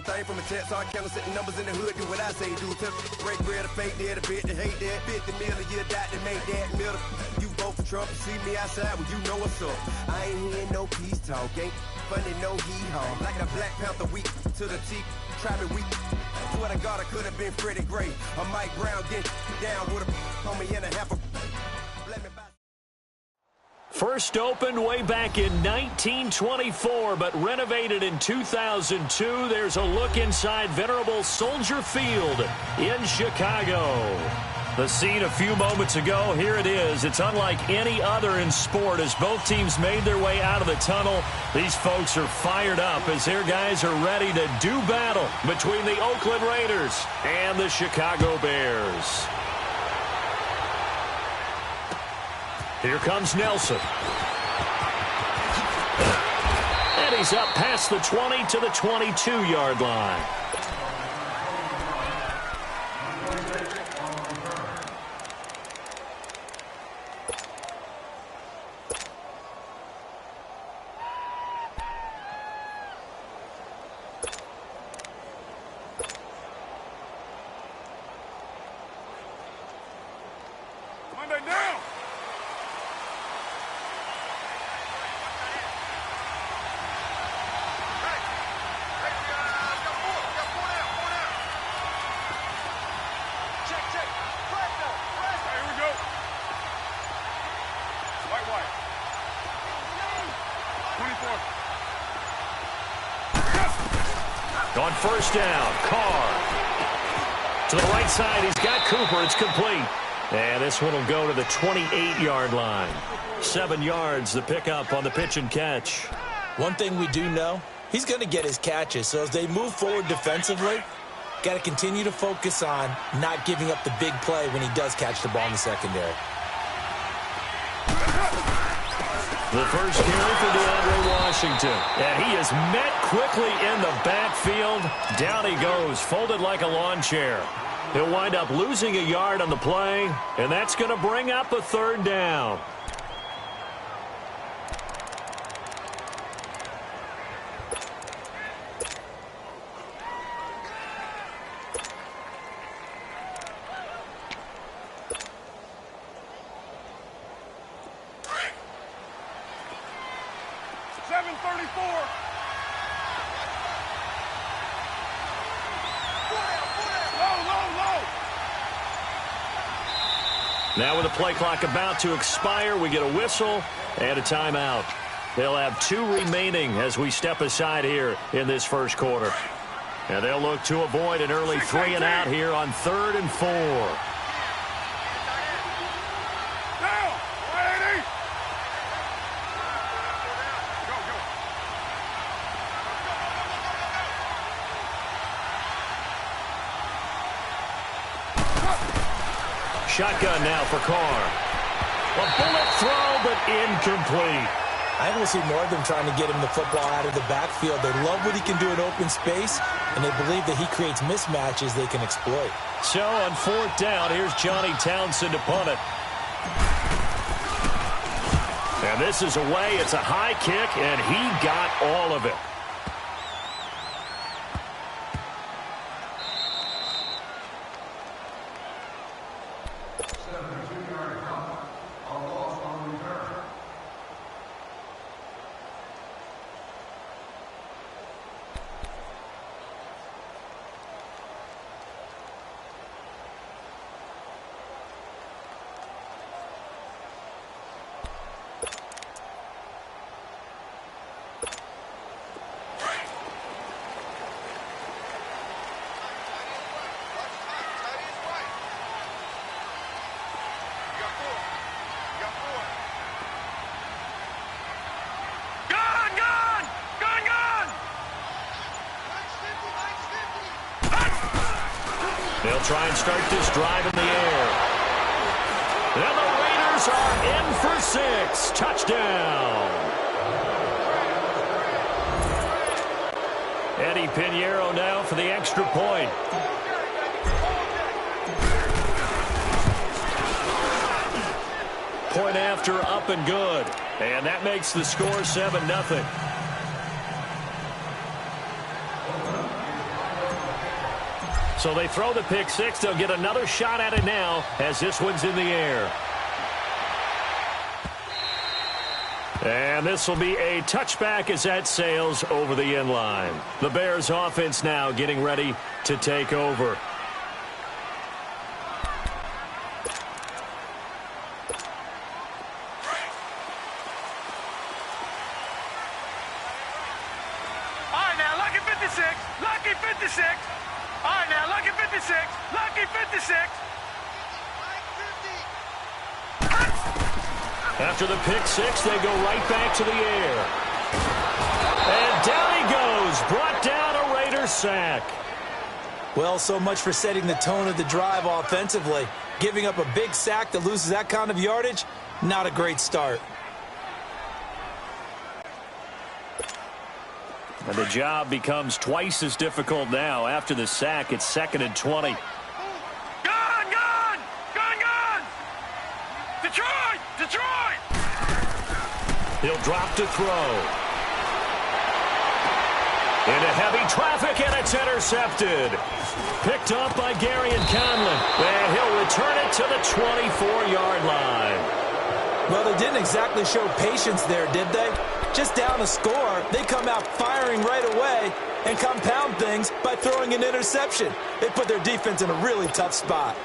everything from a text, so I count setting numbers in the hood, do what I say, do. Break bread or fake dead, a bit to hate that. 50 million, you died to make that middle. You vote for Trump, you see me outside, well, you know what's up. I ain't hearing no peace talk, ain't funny, no hee-haw. Like a Black Panther week to the teeth, try me weak. Swear to God, I could have been Freddie Gray. Or Mike Brown getting down with a on me and a half a. Let me buy. First opened way back in 1924, but renovated in 2002. There's a look inside venerable Soldier Field in Chicago. The scene a few moments ago, here it is. It's unlike any other in sport as both teams made their way out of the tunnel. These folks are fired up as their guys are ready to do battle between the Oakland Raiders and the Chicago Bears. Here comes Nelson. And he's up past the 20 to the 22-yard line. On first down, Carr. To the right side, he's got Cooper. It's complete. And this one will go to the 28-yard line. 7 yards, the pickup on the pitch and catch. One thing we do know, he's going to get his catches. So as they move forward defensively, got to continue to focus on not giving up the big play when he does catch the ball in the secondary. The first carry for DeAndre Washington. And he is met quickly in the backfield. Down he goes, folded like a lawn chair. He'll wind up losing a yard on the play, and that's going to bring up a third down. Now with the play clock about to expire, we get a whistle and a timeout. They'll have 2 remaining as we step aside here in this first quarter. And they'll look to avoid an early 3 and out here on 3rd and 4. Shotgun now for Carr. A bullet throw, but incomplete. I will see more of them trying to get him the football out of the backfield. They love what he can do in open space, and they believe that he creates mismatches they can exploit. So on 4th down, here's Johnny Townsend to punt it. And this is away. It's a high kick, and he got all of it. They'll try and start this drive in the air. And the Raiders are in for 6. Touchdown. Eddie Pinheiro now for the extra point. Point after, up and good. And that makes the score 7-0. So they throw the pick six. They'll get another shot at it now as this one's in the air. And this will be a touchback as that sails over the end line. The Bears offense now getting ready to take over. Lucky 56. All right, now, lucky 56. Lucky 56. After the pick six, they go right back to the air. And down he goes. Brought down a Raiders sack. Well, so much for setting the tone of the drive offensively. Giving up a big sack that loses that kind of yardage, not a great start. And the job becomes twice as difficult now. After the sack, it's 2nd and 20. Gone! Detroit! He'll drop to throw. Into heavy traffic, and it's intercepted. Picked up by Gary and Conlon. And he'll return it to the 24-yard line. Well, they didn't exactly show patience there, did they? Just down a score, they come out firing right away and compound things by throwing an interception. They put their defense in a really tough spot.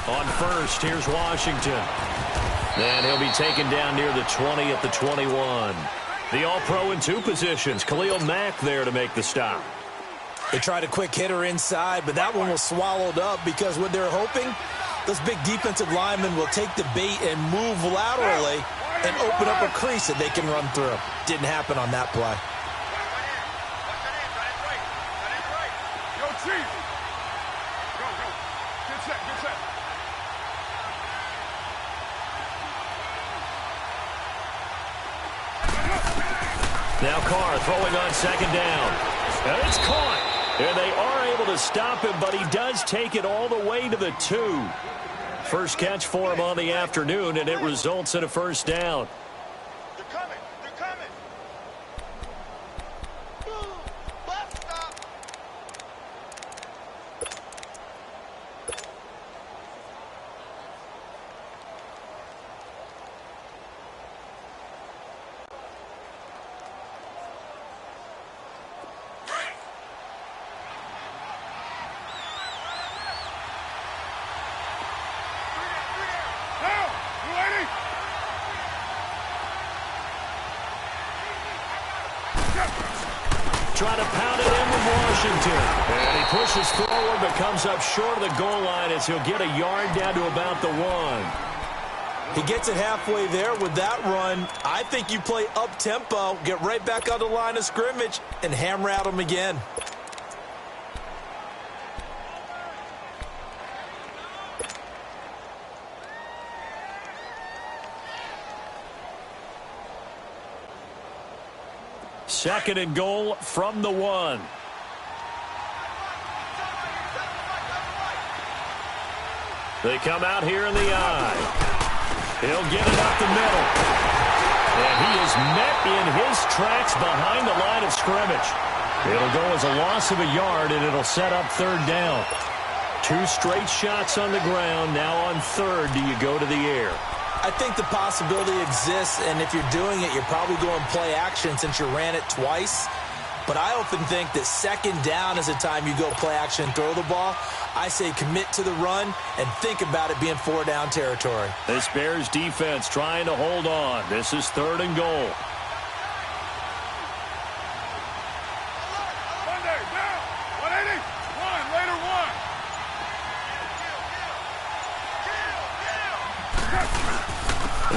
On first, here's Washington. And he'll be taken down near the 20 at the 21. The All-Pro in two positions. Khalil Mack there to make the stop. They tried a quick hitter inside, but that one was swallowed up because what they're hoping, those big defensive linemen will take the bait and move laterally and open up a crease that they can run through. Didn't happen on that play. Now Carr throwing on 2nd down. And it's caught. And they are able to stop him, but he does take it all the way to the 2. First catch for him on the afternoon, and it results in a first down. They're coming. Left stop. Trying to pound it in with Washington. And he pushes forward but comes up short of the goal line as he'll get a yard down to about the 1. He gets it halfway there with that run. I think you play up-tempo, get right back on the line of scrimmage, and hammer at him again. Second and goal from the 1. They come out here in the eye. He'll get it up the middle. And he is met in his tracks behind the line of scrimmage. It'll go as a loss of a yard, and it'll set up 3rd down. 2 straight shots on the ground. Now on 3rd, do you go to the air? I think the possibility exists, and if you're doing it, you're probably going play action since you ran it twice. But I often think that 2nd down is the time you go play action and throw the ball. I say commit to the run and think about it being 4-down territory. This Bears defense trying to hold on. This is 3rd and goal. Monday, down. 180. 1, later 1.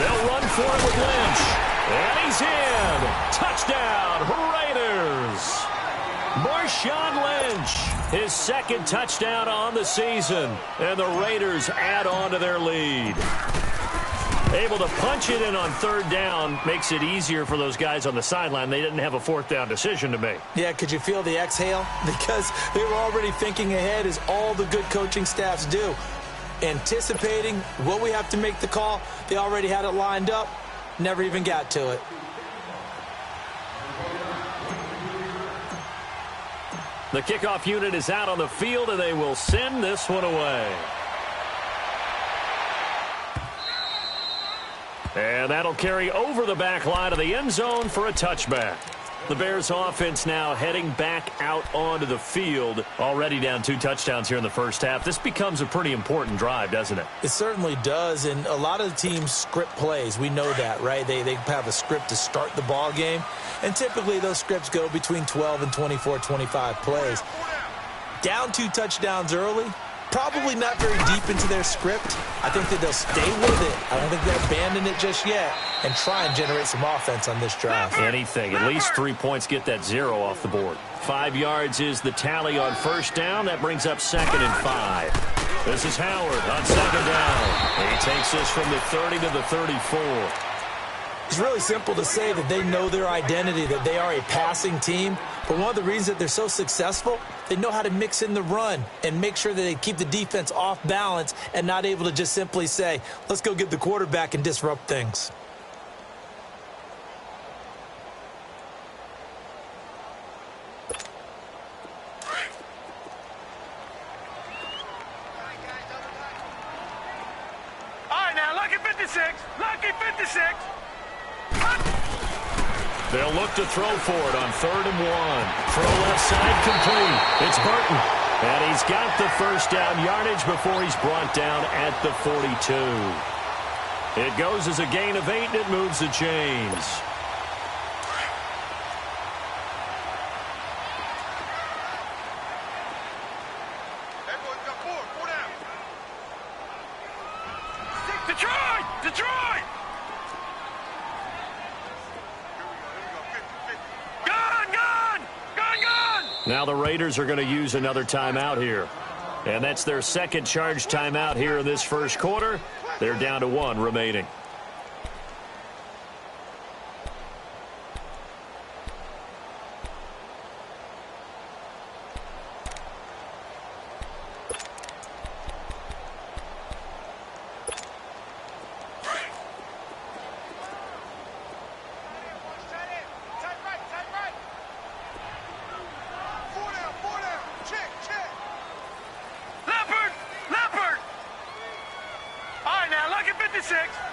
They'll run for it with Lynch. And he's in. Touchdown, Raiders. Marshawn Lynch, his 2nd touchdown on the season. And the Raiders add on to their lead. Able to punch it in on third down makes it easier for those guys on the sideline. They didn't have a fourth down decision to make. Yeah, could you feel the exhale? Because they were already thinking ahead, as all the good coaching staffs do. Anticipating what we have to make the call. They already had it lined up. Never even got to it. The kickoff unit is out on the field, and they will send this one away. And that'll carry over the back line of the end zone for a touchback. The Bears offense now heading back out onto the field. Already down 2 touchdowns here in the first half. This becomes a pretty important drive, doesn't it? It certainly does, and a lot of the teams script plays. We know that, right? They have a script to start the ball game, and typically those scripts go between 12 and 24, 25 plays. Down 2 touchdowns early, probably not very deep into their script. I think that they'll stay with it. I don't think they'll abandon it just yet and try and generate some offense on this drive. Anything. At least 3 points, get that 0 off the board. 5 yards is the tally on first down. That brings up 2nd and 5. This is Howard on 2nd down. He takes this from the 30 to the 34. It's really simple to say that they know their identity, that they are a passing team. But one of the reasons that they're so successful, they know how to mix in the run and make sure that they keep the defense off balance and not able to just simply say, let's go get the quarterback and disrupt things. All right, now, lucky 56. Lucky 56. They'll look to throw for it on 3rd and 1. Throw left side complete. It's Burton. And he's got the first down yardage before he's brought down at the 42. It goes as a gain of 8, and it moves the chains. Detroit! Detroit! Now the Raiders are going to use another timeout here. And that's their second charge timeout here in this first quarter. They're down to 1 remaining.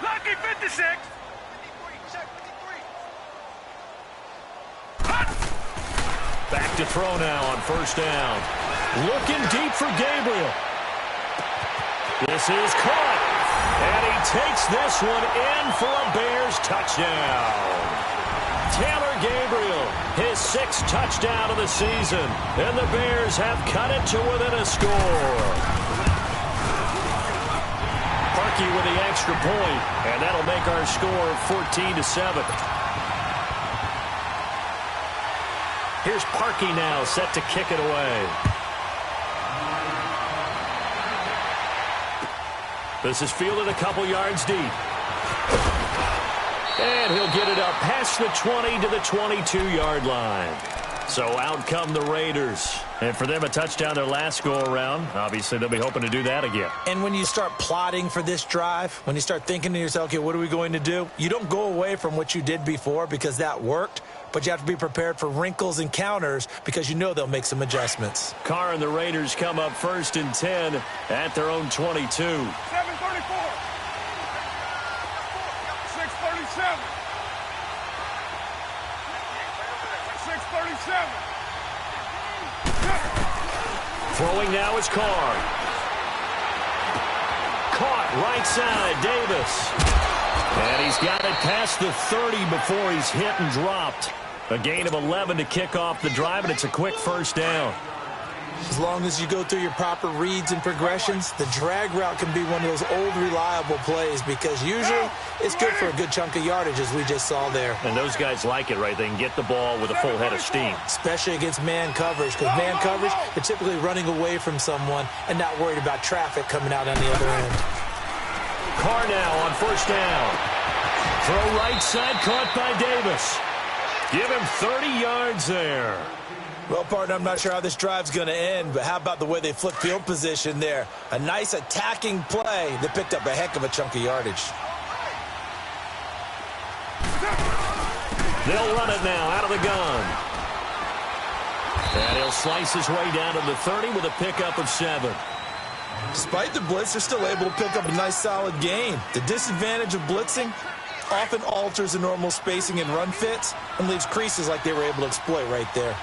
Lucky 56. Back to throw now on first down. Looking deep for Gabriel. This is caught. And he takes this one in for a Bears touchdown. Taylor Gabriel, his 6th touchdown of the season. And the Bears have cut it to within a score. With the extra point, and that'll make our score 14-7. Here's Parkey now, set to kick it away. This is fielded a couple yards deep. And he'll get it up past the 20 to the 22-yard line. So out come the Raiders. And for them, a touchdown their last go-around. Obviously, they'll be hoping to do that again. And when you start plotting for this drive, when you start thinking to yourself, okay, what are we going to do? You don't go away from what you did before because that worked, but you have to be prepared for wrinkles and counters because you know they'll make some adjustments. Carr and the Raiders come up 1st and 10 at their own 22. 7:34. 6:37. 6:37. Throwing now is Carr. Caught right side, Davis. And he's got it past the 30 before he's hit and dropped. A gain of 11 to kick off the drive, and it's a quick first down. As long as you go through your proper reads and progressions, the drag route can be one of those old reliable plays because usually it's good for a good chunk of yardage, as we just saw there. And those guys like it, right? They can get the ball with a full head of steam. Especially against man coverage, because man coverage, they're typically running away from someone and not worried about traffic coming out on the other end. Carr now on first down. Throw right side, caught by Davis. Give him 30 yards there. Well, partner, I'm not sure how this drive's going to end, but how about the way they flip field position there? A nice attacking play that picked up a heck of a chunk of yardage. They'll run it now out of the gun. And he'll slice his way down to the 30 with a pickup of 7. Despite the blitz, they're still able to pick up a nice, solid gain. The disadvantage of blitzing often alters the normal spacing and run fits and leaves creases like they were able to exploit right there.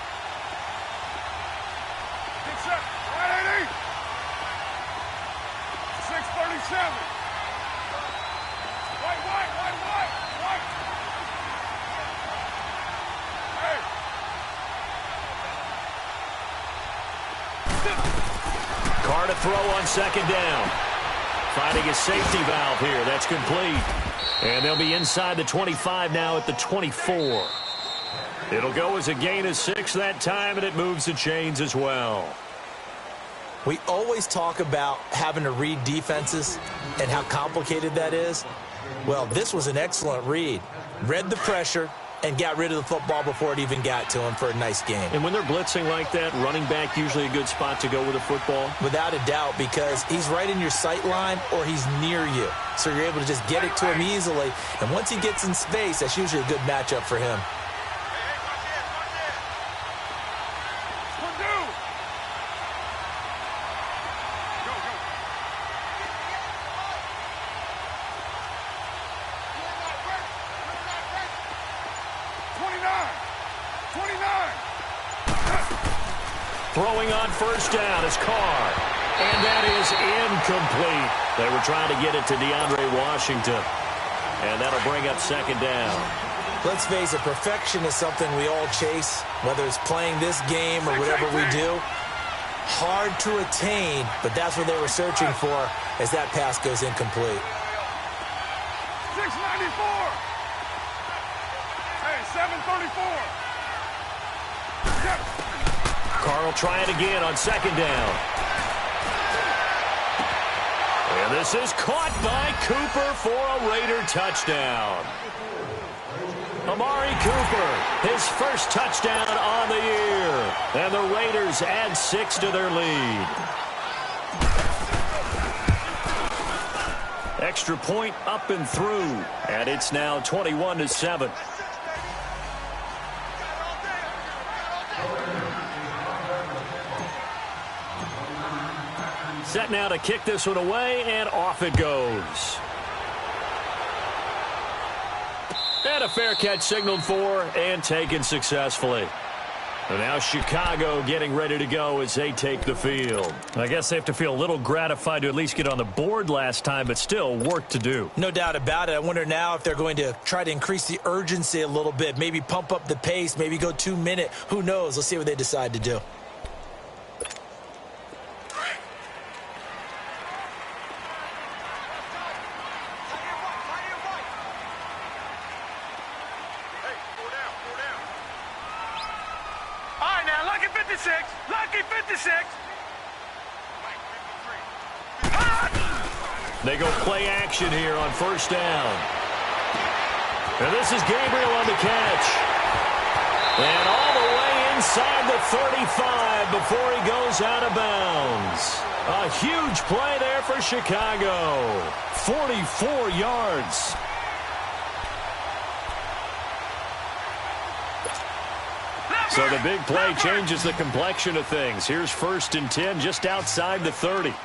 Carr to throw on second down. Finding a safety valve here. That's complete. And they'll be inside the 25 now at the 24. It'll go as a gain of 6 that time, and it moves the chains as well. We always talk about having to read defenses and how complicated that is. Well, this was an excellent read. Read the pressure and got rid of the football before it even got to him for a nice game. And when they're blitzing like that, running back usually a good spot to go with the football? Without a doubt, because he's right in your sight line or he's near you. So you're able to just get it to him easily. And once he gets in space, that's usually a good matchup for him. Throwing on first down is Carr. And that is incomplete. They were trying to get it to DeAndre Washington. And that'll bring up second down. Let's face it, perfection is something we all chase, whether it's playing this game or whatever we do. Hard to attain, but that's what they were searching for as that pass goes incomplete. 694. Hey, 734. Carr will try it again on second down. And this is caught by Cooper for a Raider touchdown. Amari Cooper, his first touchdown on the year. And the Raiders add 6 to their lead. Extra point up and through. And it's now 21-7. Set now to kick this one away, and off it goes. And a fair catch signaled for and taken successfully. And now Chicago getting ready to go as they take the field. I guess they have to feel a little gratified to at least get on the board last time, but still work to do. No doubt about it. I wonder now if they're going to try to increase the urgency a little bit, maybe pump up the pace, maybe go 2-minute. Who knows? Let's see what they decide to do. Lucky 56. They go play action here on first down. And this is Gabriel on the catch. And all the way inside the 35 before he goes out of bounds. A huge play there for Chicago. 44 yards. So the big play changes the complexion of things. Here's 1st and 10 just outside the 30. All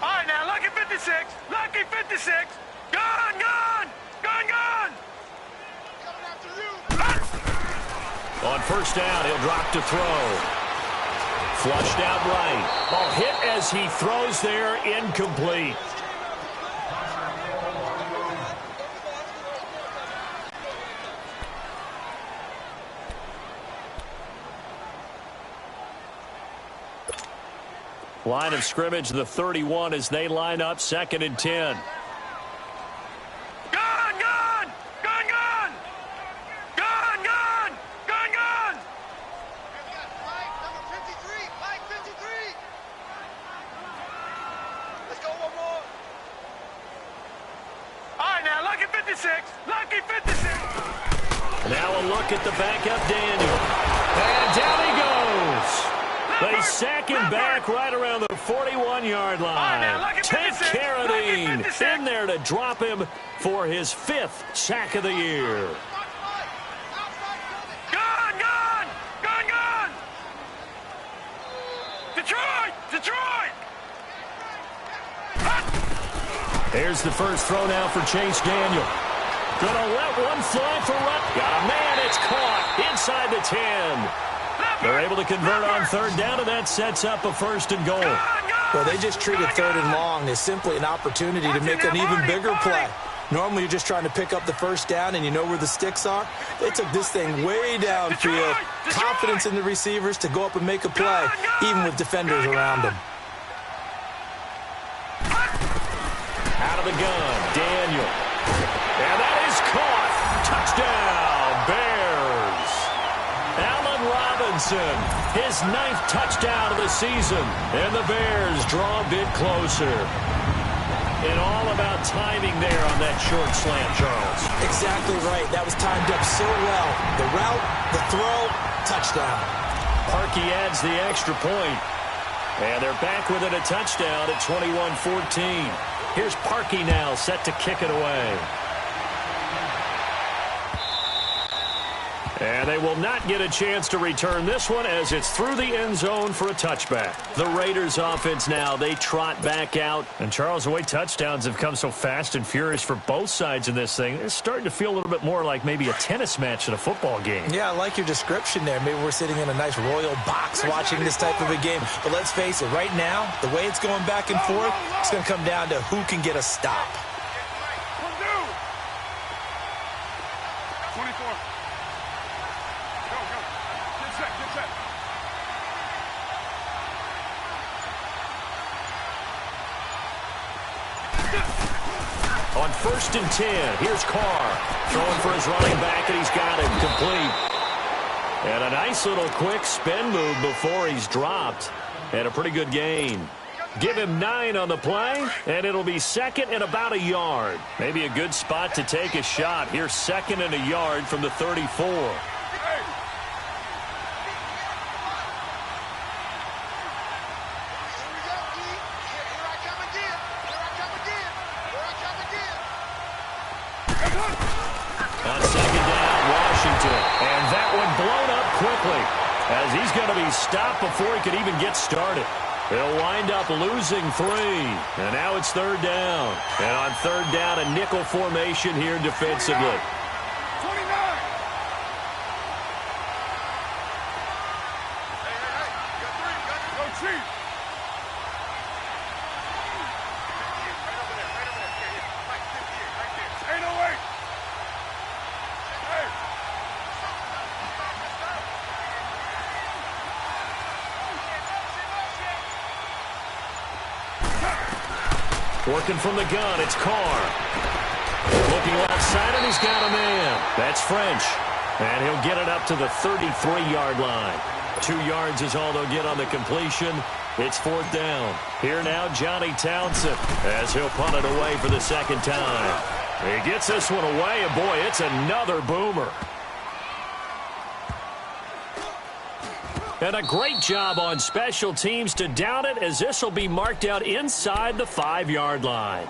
right, now, lucky 56. Lucky 56. Gone. On first down, he'll drop to throw. Flushed out right. Ball hit as he throws there, incomplete. Line of scrimmage, the 31 as they line up 2nd and 10. 56. Lucky 56. Now a look at the backup Daniel. And down he goes. They sack him back right around the 41-yard line. Ted Carradine in there to drop him for his 5th sack of the year. Gone! Detroit! Here's the first throw now for Chase Daniel. Gonna let one fly for Rupp. Got a man, it's caught inside the 10. They're able to convert on third down, and that sets up a 1st and goal. Well, they just treated 3rd and long as simply an opportunity to make an even bigger play. Normally, you're just trying to pick up the 1st down, and you know where the sticks are. They took this thing way downfield. Confidence in the receivers to go up and make a play, even with defenders around them. Out of the gun, Daniel. And that is caught. Touchdown, Bears. Allen Robinson, his 9th touchdown of the season. And the Bears draw a bit closer. And all about timing there on that short slant, Charles. Exactly right. That was timed up so well. The route, the throw, touchdown. Parkey adds the extra point. And they're back within a touchdown at 21-14. Here's Parkey now set to kick it away. And they will not get a chance to return this one as it's through the end zone for a touchback. The Raiders offense now, they trot back out. And Charles, the way touchdowns have come so fast and furious for both sides in this thing, it's starting to feel a little bit more like maybe a tennis match in a football game. Yeah, I like your description there. Maybe we're sitting in a nice royal box watching this type of a game. But let's face it, right now, the way it's going back and forth, it's going to come down to who can get a stop. 24. On 1st and 10, here's Carr. Throwing for his running back, and he's got it complete. And a nice little quick spin move before he's dropped. And a pretty good gain. Give him 9 on the play, and it'll be 2nd and about a yard. Maybe a good spot to take a shot. Here's 2nd and a yard from the 34. On 2nd down, Washington. And that one blown up quickly as he's going to be stopped before he could even get started. They'll wind up losing 3. And now it's 3rd down. And on 3rd down, a nickel formation here defensively. 29. Go cheat. Working from the gun, it's Carr. Looking left side, and he's got a man. That's French. And he'll get it up to the 33-yard line. 2 yards is all they'll get on the completion. It's 4th down. Here now, Johnny Townsend, as he'll punt it away for the 2nd time. He gets this one away, and boy, it's another boomer. And a great job on special teams to down it, as this will be marked out inside the 5-yard line.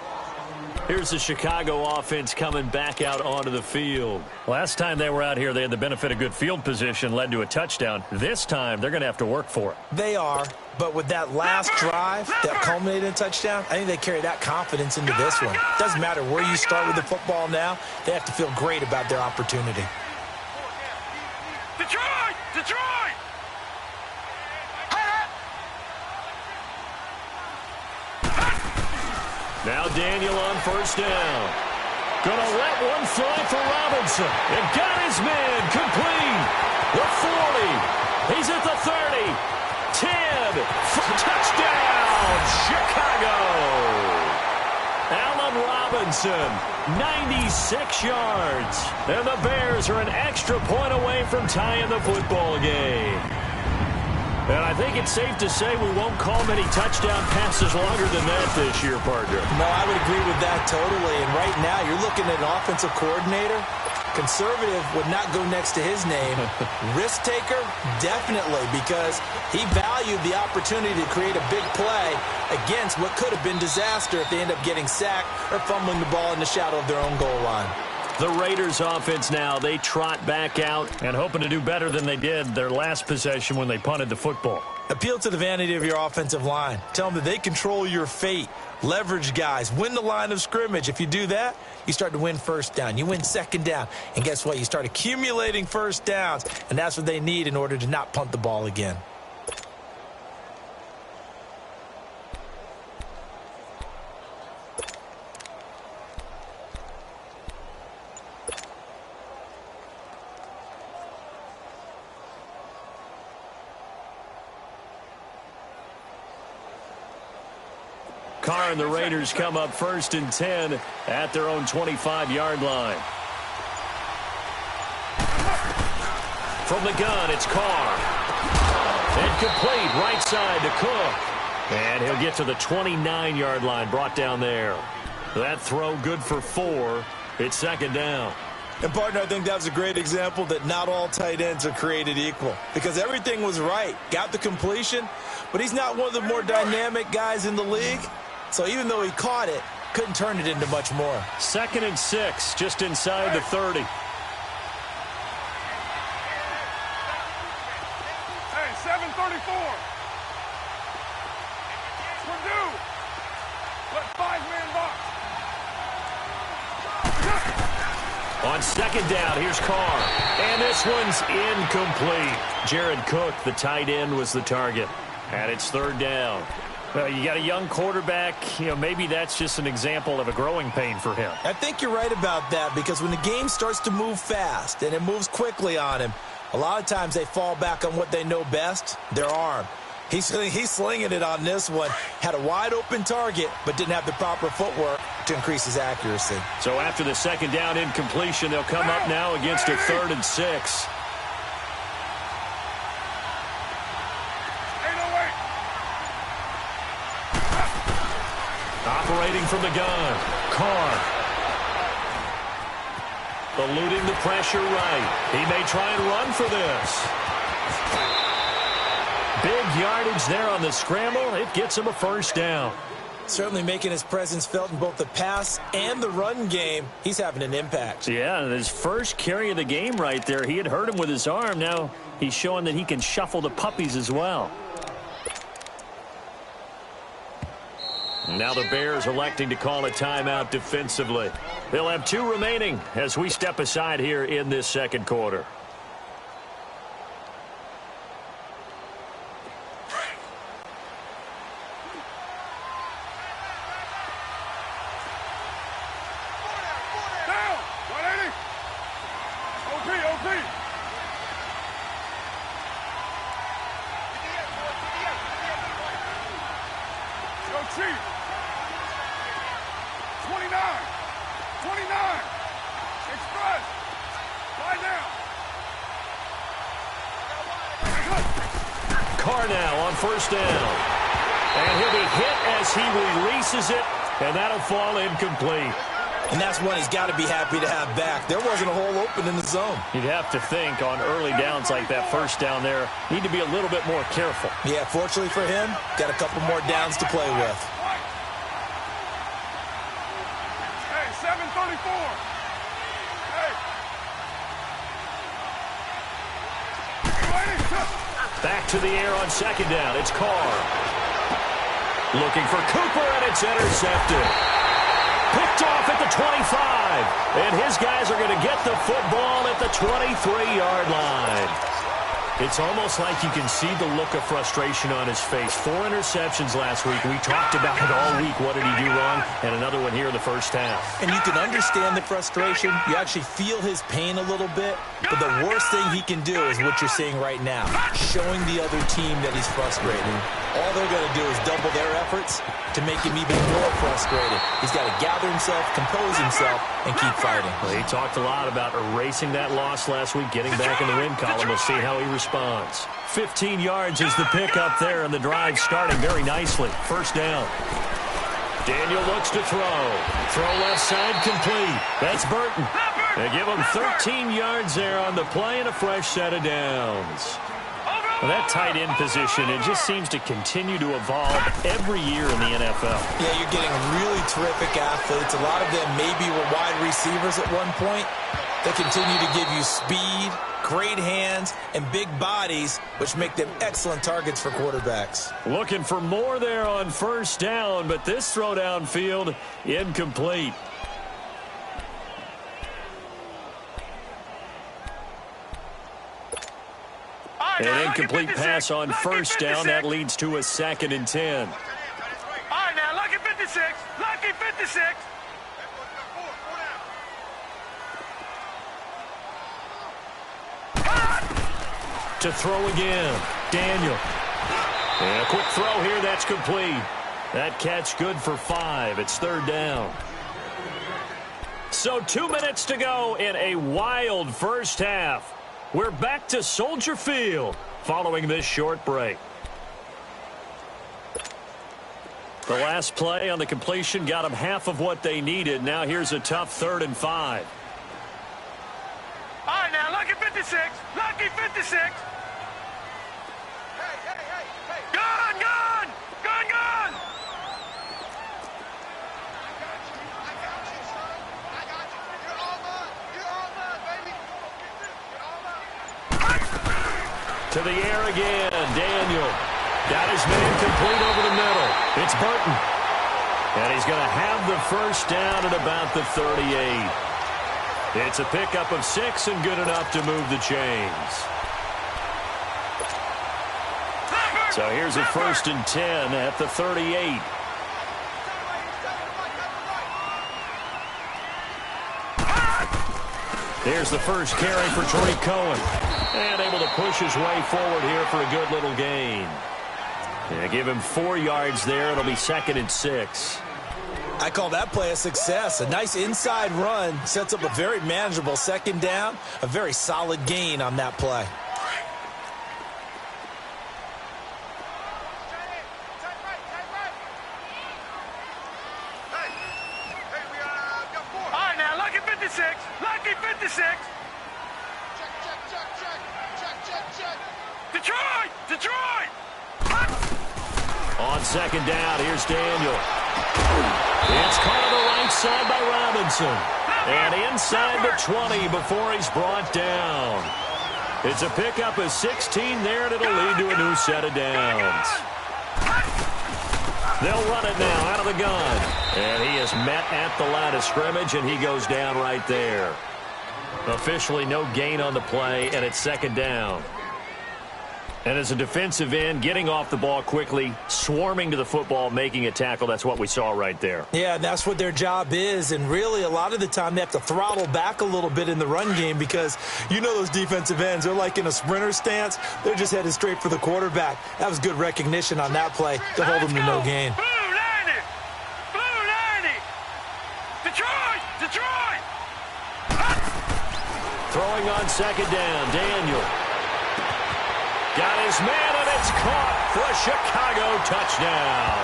Here's the Chicago offense coming back out onto the field. Last time they were out here, they had the benefit of good field position, led to a touchdown. This time, they're going to have to work for it. They are, but with that last drive that culminated in a touchdown, I think they carry that confidence into this one. Doesn't matter where you start with the football now, they have to feel great about their opportunity. Detroit! Now Daniel on 1st down. Gonna let one fly for Robinson. And got his man complete. The 40. He's at the 30. 10. Touchdown, Chicago. Allen Robinson, 96 yards. And the Bears are an extra point away from tying the football game. And I think think it's safe to say we won't call many touchdown passes longer than that this year, partner. No, I would agree with that totally. And right now, you're looking at an offensive coordinator. Conservative would not go next to his name. Risk taker, definitely, because he valued the opportunity to create a big play against what could have been disaster if they end up getting sacked or fumbling the ball in the shadow of their own goal line. The Raiders offense now, they trot back out and hoping to do better than they did their last possession when they punted the football. Appeal to the vanity of your offensive line. Tell them that they control your fate. Leverage guys. Win the line of scrimmage. If you do that, you start to win first down. You win second down. And guess what? You start accumulating first downs. And that's what they need in order to not punt the ball again. Carr and the Raiders come up 1st and 10 at their own 25-yard line. From the gun, it's Carr. And complete right side to Cook. And he'll get to the 29-yard line, brought down there. That throw good for 4. It's 2nd down. And, partner, I think that was a great example that not all tight ends are created equal. Because everything was right. Got the completion, but he's not one of the more dynamic guys in the league. So even though he caught it, couldn't turn it into much more. 2nd and 6, just inside the 30. Hey, 7:34. Purdue. Let 5-man box. On 2nd down, here's Carr. And this one's incomplete. Jared Cook, the tight end, was the target. And it's 3rd down. Well, you got a young quarterback. Maybe that's just an example of a growing pain for him. I think you're right about that, because when the game starts to move fast and it moves quickly on him, a lot of times they fall back on what they know best, their arm. He's slinging it on this one. Had a wide-open target, but didn't have the proper footwork to increase his accuracy. So after the 2nd down incompletion, they'll come up now against a 3rd and 6. Operating from the gun, Carr. Eluding the pressure right. He may try and run for this. Big yardage there on the scramble. It gets him a 1st down. Certainly making his presence felt in both the pass and the run game. He's having an impact. Yeah, his first carry of the game right there. He had hurt him with his arm. Now he's showing that he can shuffle the puppies as well. Now the Bears electing to call a timeout defensively. They'll have 2 remaining as we step aside here in this 2nd quarter. Down. 180. OP. Go Chief. 29. Express. Lie down. Carr now on 1st down. And he'll be hit as he releases it, and that'll fall incomplete. And that's one he's got to be happy to have back. There wasn't a hole open in the zone. You'd have to think on early downs like that 1st down there, need to be a little bit more careful. Yeah, fortunately for him, got a couple more downs to play with. Hey, 7:34. Hey. Back to the air on 2nd down. It's Carr. Looking for Cooper, and it's intercepted. Picked off at the 25. And his guys are going to get the football at the 23-yard line. It's almost like you can see the look of frustration on his face. 4 interceptions last week. We talked about it all week. What did he do wrong? And another one here in the 1st half. And you can understand the frustration. You actually feel his pain a little bit. But the worst thing he can do is what you're seeing right now, showing the other team that he's frustrated. All they're going to do is double their efforts to make him even more frustrated. He's got to gather himself, compose himself, and keep fighting. Well, he talked a lot about erasing that loss last week, getting back in the win column. We'll see how he responds response. 15 yards is the pickup there, and the drive starting very nicely. First down. Daniel looks to throw. Throw left side complete. That's Burton. They give him 13 yards there on the play and a fresh set of downs. Well, that tight end position, it just seems to continue to evolve every year in the NFL. Yeah, you're getting really terrific athletes. A lot of them maybe were wide receivers at one point. They continue to give you speed, great hands, and big bodies, which make them excellent targets for quarterbacks. Looking for more there on first down, but this throw downfield incomplete. An incomplete pass on first down. That leads to a 2nd and 10. All right, now, lucky 56. Lucky 56. To throw again. Daniel. And a quick throw here. That's complete. That catch good for 5. It's 3rd down. So 2 minutes to go in a wild first half. We're back to Soldier Field following this short break. The last play on the completion got them half of what they needed. Now here's a tough 3rd and 5. All right, now, lucky 56. Lucky 56. Gun, gun! Gun, gun! To the air again. Daniel got his man complete over the middle. It's Burton. And he's going to have the first down at about the 38. It's a pickup of 6 and good enough to move the chains. So here's a 1st and 10 at the 38. There's the first carry for Tariq Cohen. And able to push his way forward here for a good little gain. Yeah, give him 4 yards there. It'll be 2nd and 6. I call that play a success. A nice inside run sets up a very manageable 2nd down. A very solid gain on that play. All right, now, lucky 56. Lucky 56. Detroit! Detroit! On 2nd down, here's Daniel. It's caught on the right side by Robinson. And inside the 20 before he's brought down. It's a pickup of 16 there, and it'll lead to a new set of downs. They'll run it now out of the gun. And he is met at the line of scrimmage, and he goes down right there. Officially no gain on the play, and it's 2nd down. And as a defensive end, getting off the ball quickly, swarming to the football, making a tackle, that's what we saw right there. Yeah, that's what their job is. And really, a lot of the time, they have to throttle back a little bit in the run game because you know those defensive ends, they're like in a sprinter stance. They're just headed straight for the quarterback. That was good recognition on that play to hold them to no gain. Blue 90! Blue 90! Detroit! Detroit! Throwing on 2nd down, Daniel. Got his man, and it's caught for a Chicago touchdown.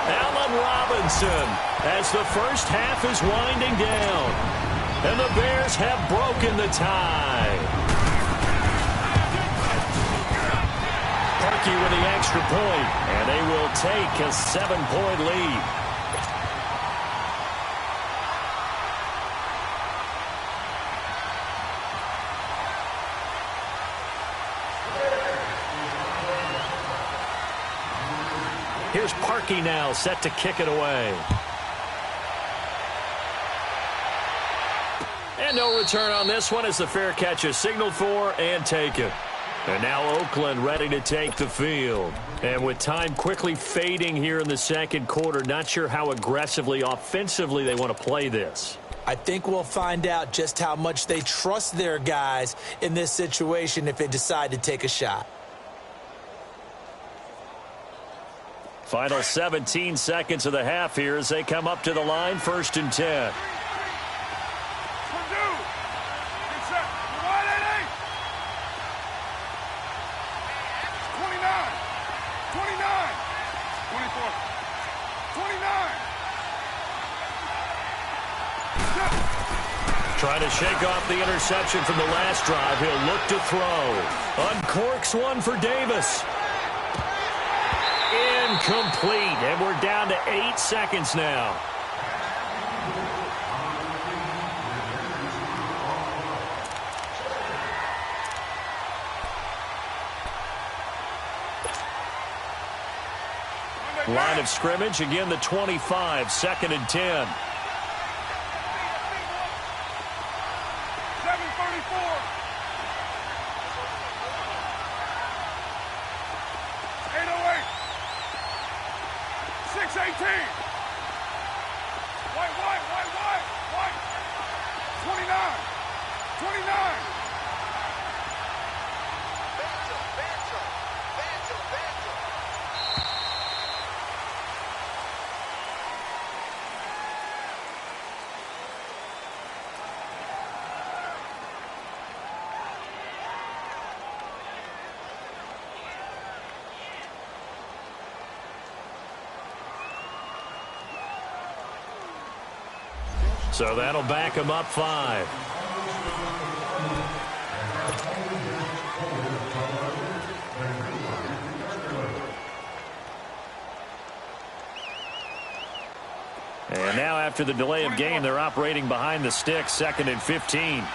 Allen Robinson, as the first half is winding down. And the Bears have broken the tie. Parkey with the extra point, and they will take a 7-point lead. Here's Parkey now, set to kick it away. And no return on this one as the fair catch is signaled for and taken. And now Oakland ready to take the field. And with time quickly fading here in the 2nd quarter, not sure how aggressively, offensively they want to play this. I think we'll find out just how much they trust their guys in this situation if they decide to take a shot. Final 17 seconds of the half here as they come up to the line, 1st and 10. Trying to shake off the interception from the last drive. He'll look to throw. Uncorks one for Davis. Incomplete. And we're down to 8 seconds now. Line of scrimmage, again the 25, 2nd and 10. 7:34. 8:08. 6:18. White. 29. 29. So that'll back him up 5. And now after the delay of game, they're operating behind the sticks, 2nd and 15.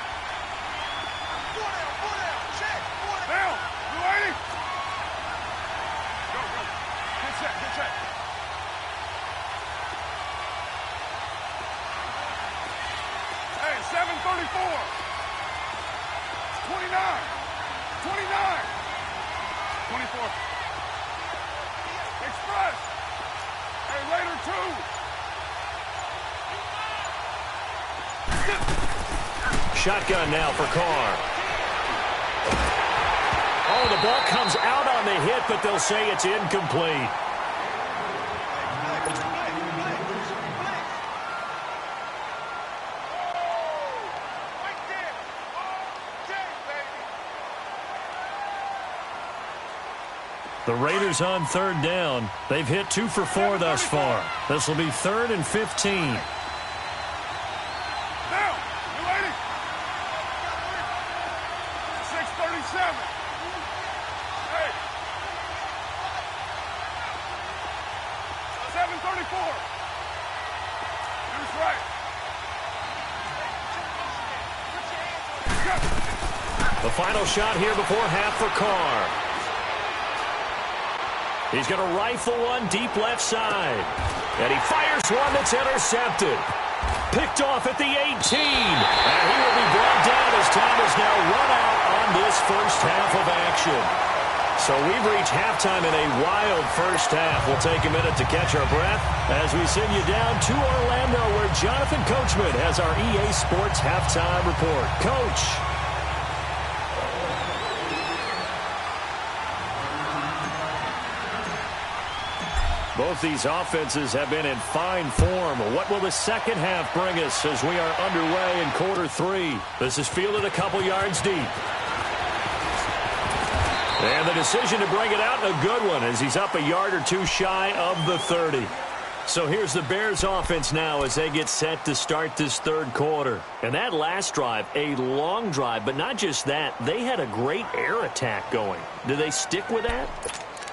Shotgun now for Carr. Oh, the ball comes out on the hit, but they'll say it's incomplete. The Raiders on 3rd down. They've hit 2 for 4 thus far. This will be 3rd and 15. 7:34. Who's right? The final shot here before half for Carr. He's going to rifle one deep left side. And he fires one that's intercepted. Picked off at the 18. And he will be brought down as time is now run out on this first half of action. So we've reached halftime in a wild first half. We'll take a minute to catch our breath as we send you down to Orlando, where Jonathan Coachman has our EA Sports halftime report. Coach. Both these offenses have been in fine form. What will the second half bring us as we are underway in quarter 3? This is fielded a couple yards deep. And the decision to bring it out in a good one as he's up a yard or 2 shy of the 30. So here's the Bears offense now as they get set to start this third quarter. And that last drive, a long drive, but not just that. They had a great air attack going. Do they stick with that?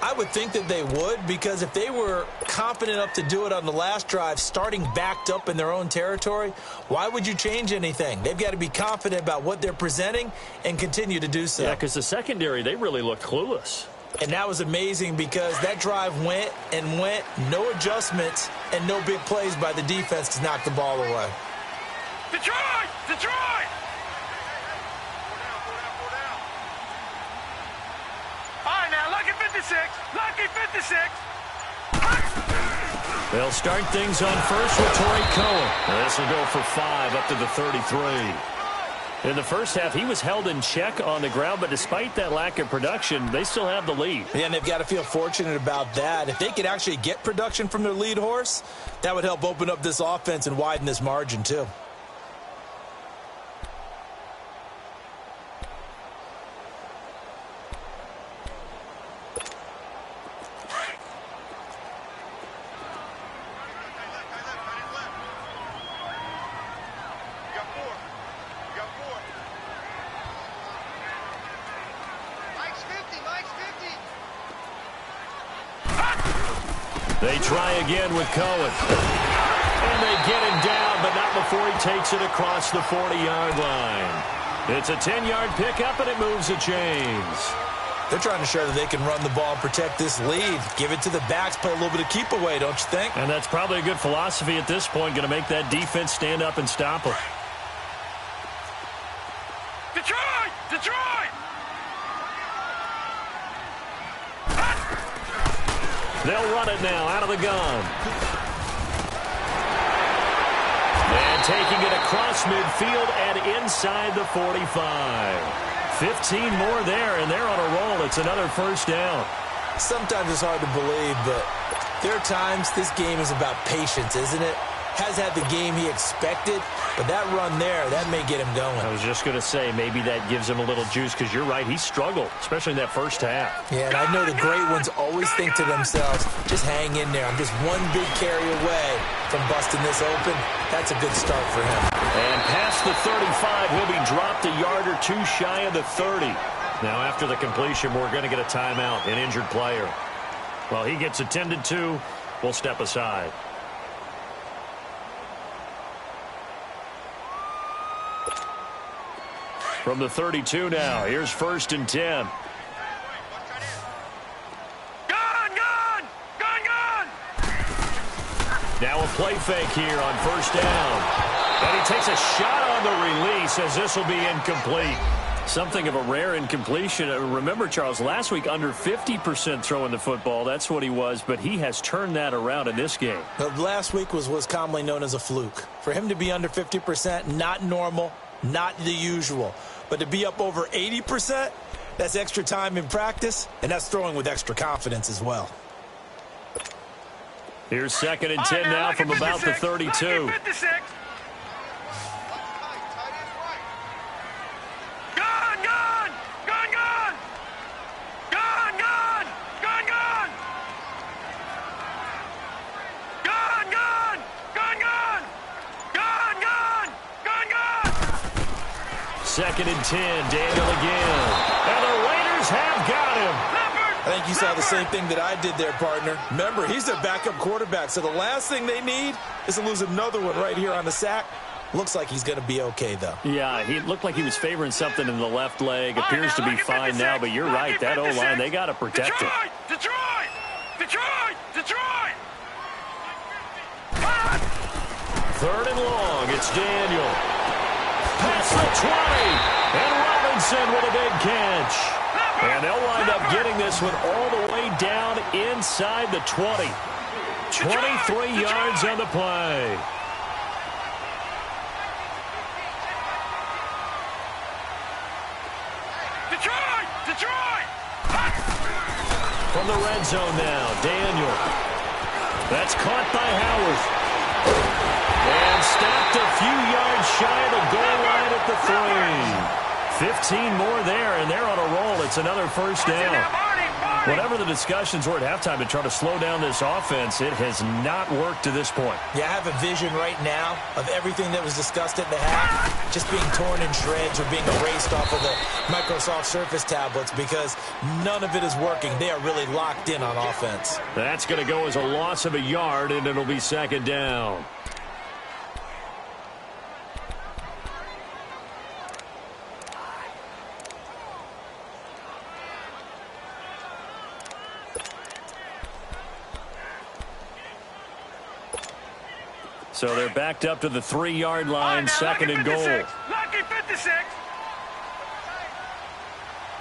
I would think that they would, because if they were confident enough to do it on the last drive, starting backed up in their own territory, why would you change anything? They've got to be confident about what they're presenting and continue to do so. Yeah, because the secondary, they really looked clueless. And that was amazing because that drive went and went, no adjustments and no big plays by the defense to knock the ball away. Detroit! Detroit! All right, now, lucky 56. Lucky 56. They'll start things on first with Torrey Cohen. This will go for 5 up to the 33. In the first half, he was held in check on the ground, but despite that lack of production, they still have the lead. Yeah, and they've got to feel fortunate about that. If they could actually get production from their lead horse, that would help open up this offense and widen this margin too. They try again with Cohen. And they get him down, but not before he takes it across the 40-yard line. It's a 10-yard pickup, and it moves the chains. They're trying to show that they can run the ball and protect this lead. Give it to the backs, play a little bit of keep away, don't you think? And that's probably a good philosophy at this point, going to make that defense stand up and stop them. Detroit! Detroit! They'll run it now out of the gun. And taking it across midfield and inside the 45. 15 more there, and they're on a roll. It's another first down. Sometimes it's hard to believe, but there are times this game is about patience, isn't it? Has had the game he expected, but that run there, that may get him going. I was just going to say, maybe that gives him a little juice, because you're right, he struggled, especially in that first half. Yeah, and I know the great ones always think to themselves, just hang in there. I'm just one big carry away from busting this open. That's a good start for him. And past the 35, he'll be dropped a yard or two shy of the 30. Now, after the completion, we're going to get a timeout, an injured player. Well, he gets attended to. We'll step aside. From the 32 now, here's 1st and 10. Gun! Now a play fake here on 1st down. And he takes a shot on the release as this will be incomplete. Something of a rare incompletion. Remember, Charles, last week under 50% throwing the football. That's what he was, but he has turned that around in this game. Last week was what's commonly known as a fluke. For him to be under 50%, not normal, not the usual. But to be up over 80%, that's extra time in practice, and that's throwing with extra confidence as well. Here's 2nd and 10 now from about the 32. Second and 10, Daniel again. And the Raiders have got him. I think you saw the same thing that I did there, partner. Remember, he's their backup quarterback, so the last thing they need is to lose another one right here on the sack. Looks like he's going to be okay, though. Yeah, he looked like he was favoring something in the left leg. Appears to be fine now, but you're right. That O-line, they got to protect him. Detroit! 3rd and long, it's Daniel. Past the 20, and Robinson with a big catch. And they'll wind up getting this one all the way down inside the 20. 23 yards on the play. Detroit! From the red zone now, Daniel. That's caught by Howard. And stopped a few yards shy of the goal line at the 3. 15 more there, and they're on a roll. It's another first down. Whatever the discussions were at halftime to try to slow down this offense, it has not worked to this point. Yeah, I have a vision right now of everything that was discussed at the half just being torn in shreds or being erased off of the Microsoft Surface tablets because none of it is working. They are really locked in on offense. That's going to go as a loss of a yard, and it'll be 2nd down. So they're backed up to the 3-yard line, 2nd and goal. Lucky 56.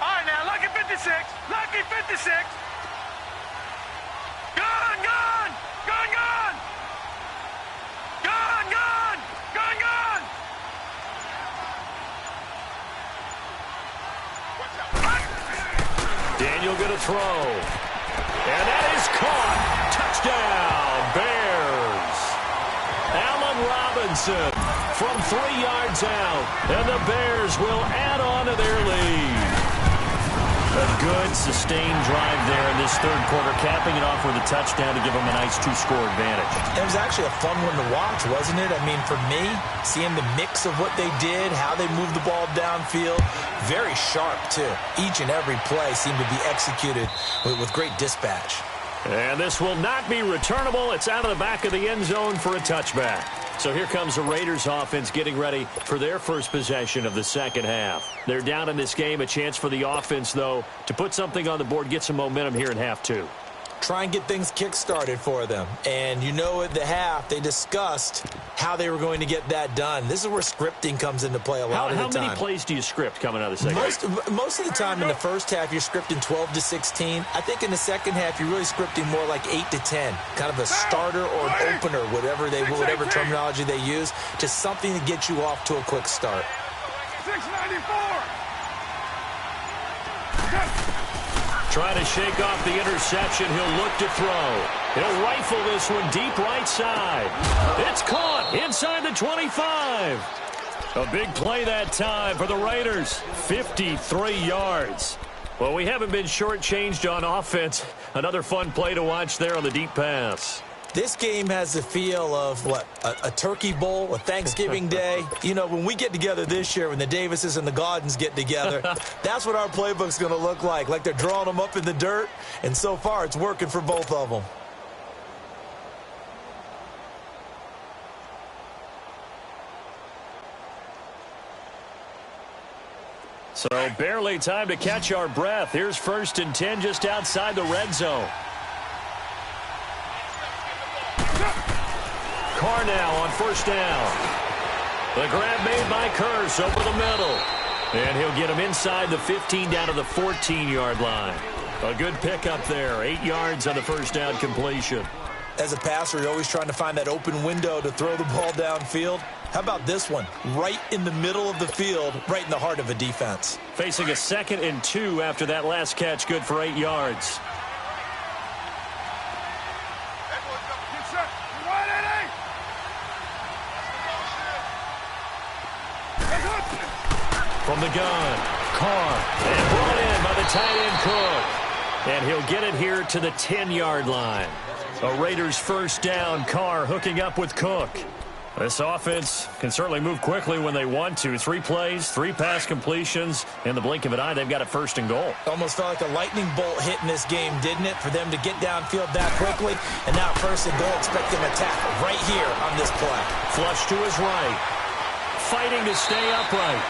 All right, now, lucky 56. Lucky 56. Gun! Daniel going to throw. And that is caught. Touchdown, Bears. Allen Robinson from 3 yards out. And the Bears will add on to their lead. A good, sustained drive there in this third quarter, capping it off with a touchdown to give them a nice 2-score advantage. It was actually a fun one to watch, wasn't it? I mean, for me, seeing the mix of what they did, how they moved the ball downfield, very sharp, too. Each and every play seemed to be executed with great dispatch. And this will not be returnable. It's out of the back of the end zone for a touchback. So here comes the Raiders offense getting ready for their first possession of the second half. They're down in this game. A chance for the offense, though, to put something on the board, get some momentum here in half two. Try and get things kick-started for them. And you know at the half, they discussed how they were going to get that done. This is where scripting comes into play a lot of the time. How many plays do you script coming out of the second half? Most of the time in the first half, you're scripting 12 to 16. I think in the second half, you're really scripting more like 8 to 10. Kind of a starter or an opener, whatever terminology they use, just something to get you off to a quick start. 694. Trying to shake off the interception. He'll look to throw. He'll rifle this one deep right side. It's caught inside the 25. A big play that time for the Raiders. 53 yards. Well, we haven't been shortchanged on offense. Another fun play to watch there on the deep pass. This game has the feel of, a turkey bowl, a Thanksgiving day. You know, when we get together this year, when the Davises and the Gaudens get together, that's what our playbook's going to look like they're drawing them up in the dirt, and so far it's working for both of them. So barely time to catch our breath. Here's 1st and 10 just outside the red zone. Carr now on 1st down. The grab made by Curse over the middle. And he'll get him inside the 15 down to the 14-yard line. A good pickup there. 8 yards on the 1st down completion. As a passer, you're always trying to find that open window to throw the ball downfield. How about this one? Right in the middle of the field, right in the heart of a defense. Facing a 2nd and 2 after that last catch, good for 8 yards. From the gun, Carr, and brought in by the tight end Cook. And he'll get it here to the 10-yard line. A Raiders 1st down. Carr hooking up with Cook. This offense can certainly move quickly when they want to. 3 plays, 3 pass completions. In the blink of an eye, they've got a 1st and goal. Almost felt like a lightning bolt hit in this game, didn't it? For them to get downfield that quickly. And now 1st and goal, expect them to tackle right here on this play. Flush to his right. Fighting to stay upright.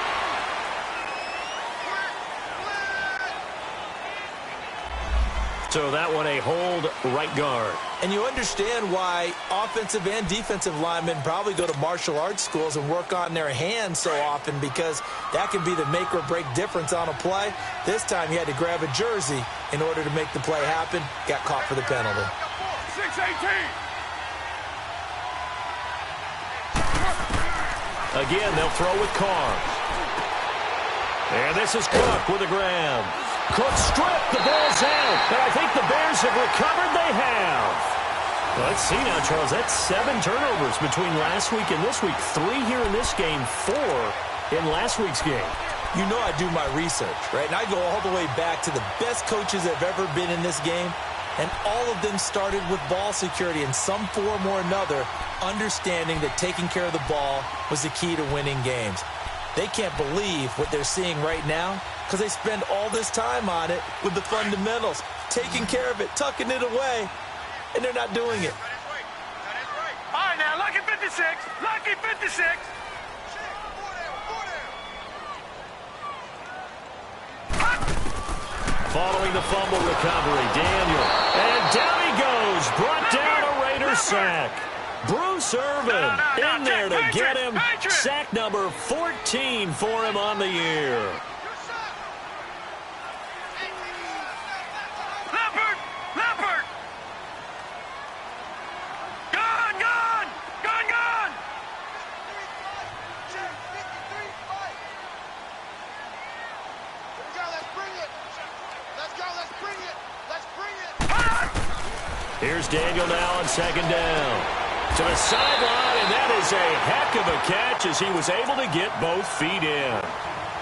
So that one a hold right guard. And you understand why offensive and defensive linemen probably go to martial arts schools and work on their hands so often, because that can be the make or break difference on a play. This time he had to grab a jersey in order to make the play happen. Got caught for the penalty. 6-18. Again, they'll throw with Carr. And this is Cook with a grab. Cook stripped. The ball's out. And I think the Bears have recovered. They have. Well, let's see now, Charles. That's 7 turnovers between last week and this week. 3 here in this game, 4 in last week's game. You know I do my research, right? And I go all the way back to the best coaches that have ever been in this game. And all of them started with ball security in some form or another, understanding that taking care of the ball was the key to winning games. They can't believe what they're seeing right now because they spend all this time on it with the fundamentals, taking care of it, tucking it away, and they're not doing it. All right, now, lucky 56. Lucky 56. Following the fumble recovery, Daniel. And down he goes. Brought down a Raider sack. Bruce Irvin in there to get him. Sack number 14 for him on the year. Leopard! Leopard! Gone! Gone! Gone! Gone! Here we go, let's bring it! Let's go, let's bring it! Let's bring it! Here's Daniel now on 2nd down. To the sideline, and that is a heck of a catch as he was able to get both feet in.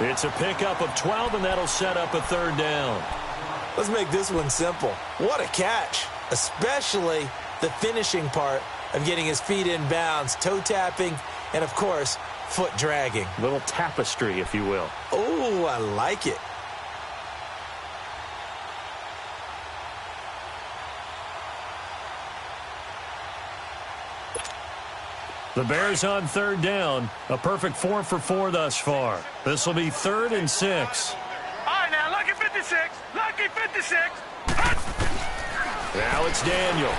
It's a pickup of 12, and that'll set up a 3rd down. Let's make this one simple. What a catch, especially the finishing part of getting his feet in bounds, toe tapping, and, of course, foot dragging. Little tapestry, if you will. Oh, I like it. The Bears on third down. A perfect 4 for 4 thus far. This will be 3rd and 6. All right, now, lucky 56. Lucky 56. Now it's Daniel.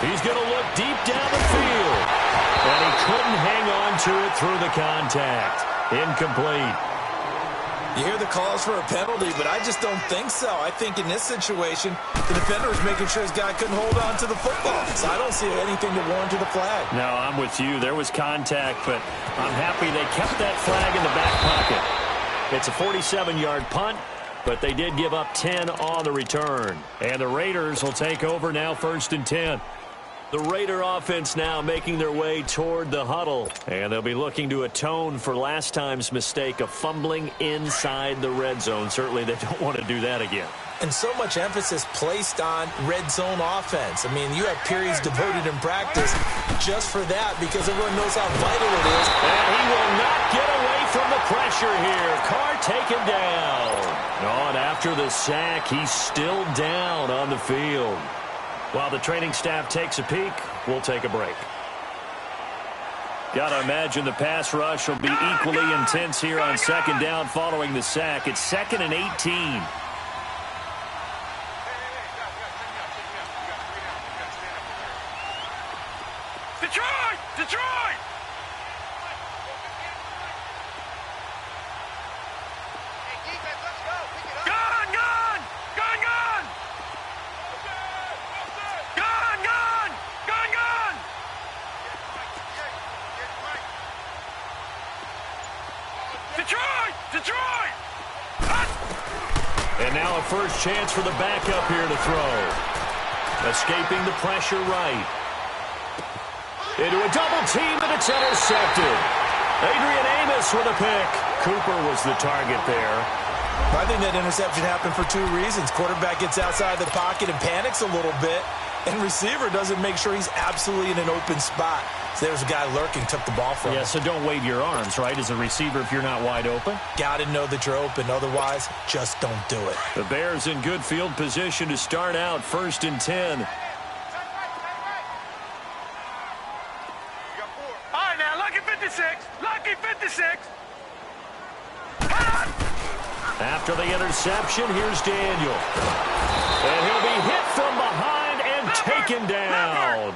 He's going to look deep down the field. And he couldn't hang on to it through the contact. Incomplete. You hear the calls for a penalty, but I just don't think so. I think in this situation, the defender was making sure his guy couldn't hold on to the football. So I don't see anything to warrant the flag. No, I'm with you. There was contact, but I'm happy they kept that flag in the back pocket. It's a 47-yard punt, but they did give up 10 on the return. And the Raiders will take over now 1st and 10. The Raider offense now making their way toward the huddle. And they'll be looking to atone for last time's mistake of fumbling inside the red zone. Certainly they don't want to do that again. And so much emphasis placed on red zone offense. I mean, you have periods devoted in practice just for that because everyone knows how vital it is. And he will not get away from the pressure here. Carr taken down. And after the sack, he's still down on the field. While the training staff takes a peek, we'll take a break. Got to imagine the pass rush will be equally intense here on 2nd down following the sack. It's 2nd and 18. Detroit! Detroit! Hey, defense, let's go. Pick it up. Gun, gun! Gun, gun! Gun, gun! Gun, gun! Detroit! Detroit! And now a first chance for the backup here to throw. Escaping the pressure right. Into a double team, and it's intercepted. Adrian Amos with a pick. Cooper was the target there. I think that interception happened for 2 reasons. Quarterback gets outside the pocket and panics a little bit, and receiver doesn't make sure he's absolutely in an open spot. So there's a guy lurking, took the ball from him. Yeah, so don't wave your arms, right, as a receiver if you're not wide open. Got to know that you're open. Otherwise, just don't do it. The Bears in good field position to start out 1st and 10. All right, now, lucky 56. Lucky 56. After the interception, here's Daniel. And he'll be hit from behind and taken down.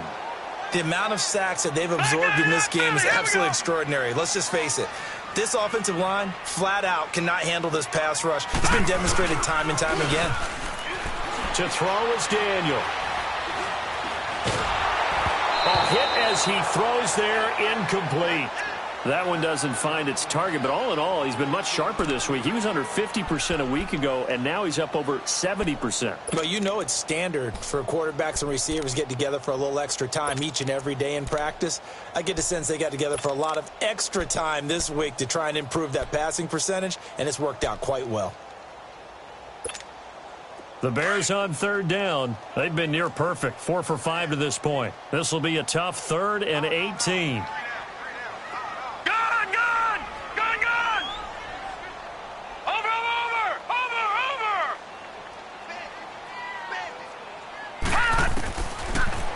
The amount of sacks that they've absorbed in this game is absolutely extraordinary. Let's just face it. This offensive line, flat out, cannot handle this pass rush. It's been demonstrated time and time again. To throw is Daniel. A hit as he throws there, incomplete. That one doesn't find its target, but all in all, he's been much sharper this week. He was under 50% a week ago, and now he's up over 70%. But you know it's standard for quarterbacks and receivers get together for a little extra time each and every day in practice. I get the sense they got together for a lot of extra time this week to try and improve that passing percentage, and it's worked out quite well. The Bears on 3rd down. They've been near perfect, 4 for 5 to this point. This will be a tough 3rd and 18.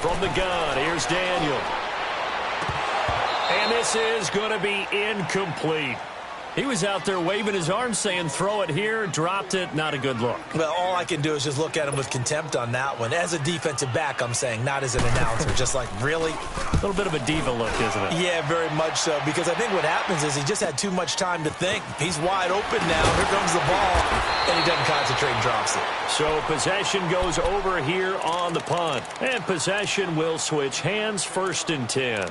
From the gun, here's Daniel. And this is going to be incomplete. He was out there waving his arms saying, throw it here, dropped it, not a good look. Well, all I can do is just look at him with contempt on that one. As a defensive back, I'm saying, not as an announcer. Just like, really? A little bit of a diva look, isn't it? Yeah, very much so, because I think what happens is he just had too much time to think. He's wide open now. Here comes the ball, and he doesn't concentrate and drops it. So possession goes over here on the punt. And possession will switch hands, 1st and 10.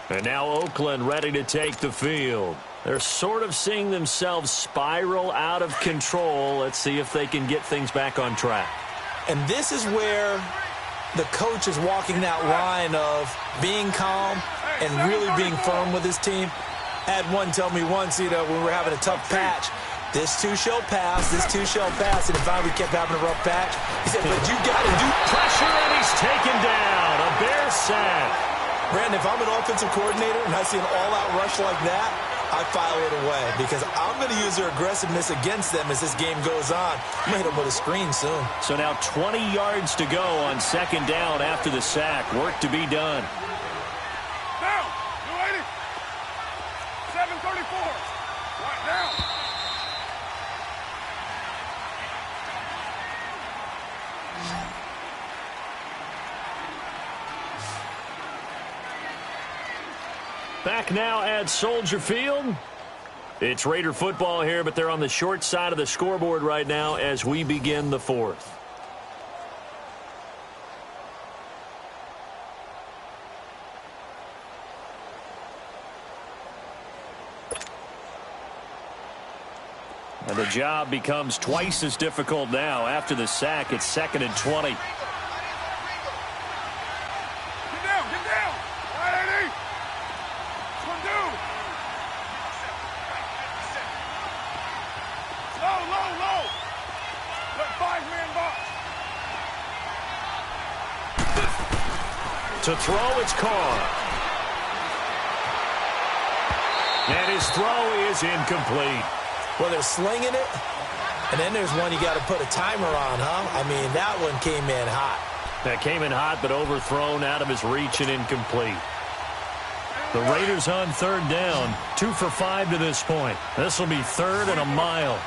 And now Oakland ready to take the field. They're sort of seeing themselves spiral out of control. Let's see if they can get things back on track. And this is where the coach is walking that line of being calm and really being firm with his team. I had one tell me once, when we were having a tough patch, this too shall pass, this too shall pass, and finally we kept having a rough patch. He said, but you got to do pressure, and he's taken down. A Bear sack. Brandon, if I'm an offensive coordinator and I see an all-out rush like that, I file it away because I'm going to use their aggressiveness against them as this game goes on. I'm going to hit them with a screen soon. So now 20 yards to go on 2nd down after the sack. Work to be done. Back now at Soldier Field. It's Raider football here, but they're on the short side of the scoreboard right now as we begin the fourth. And the job becomes twice as difficult now. After the sack, it's 2nd and 20. Get down, get down. All right, Eddie. What's one do? Low, low, low. Let 5-man box. To throw, it's Carr. And his throw is incomplete. Well, they're slinging it, and then there's one you got to put a timer on, huh? I mean, that one came in hot. That came in hot, but overthrown, out of his reach and incomplete. The Raiders on 3rd down, 2 for 5 to this point. This will be 3rd and a mile.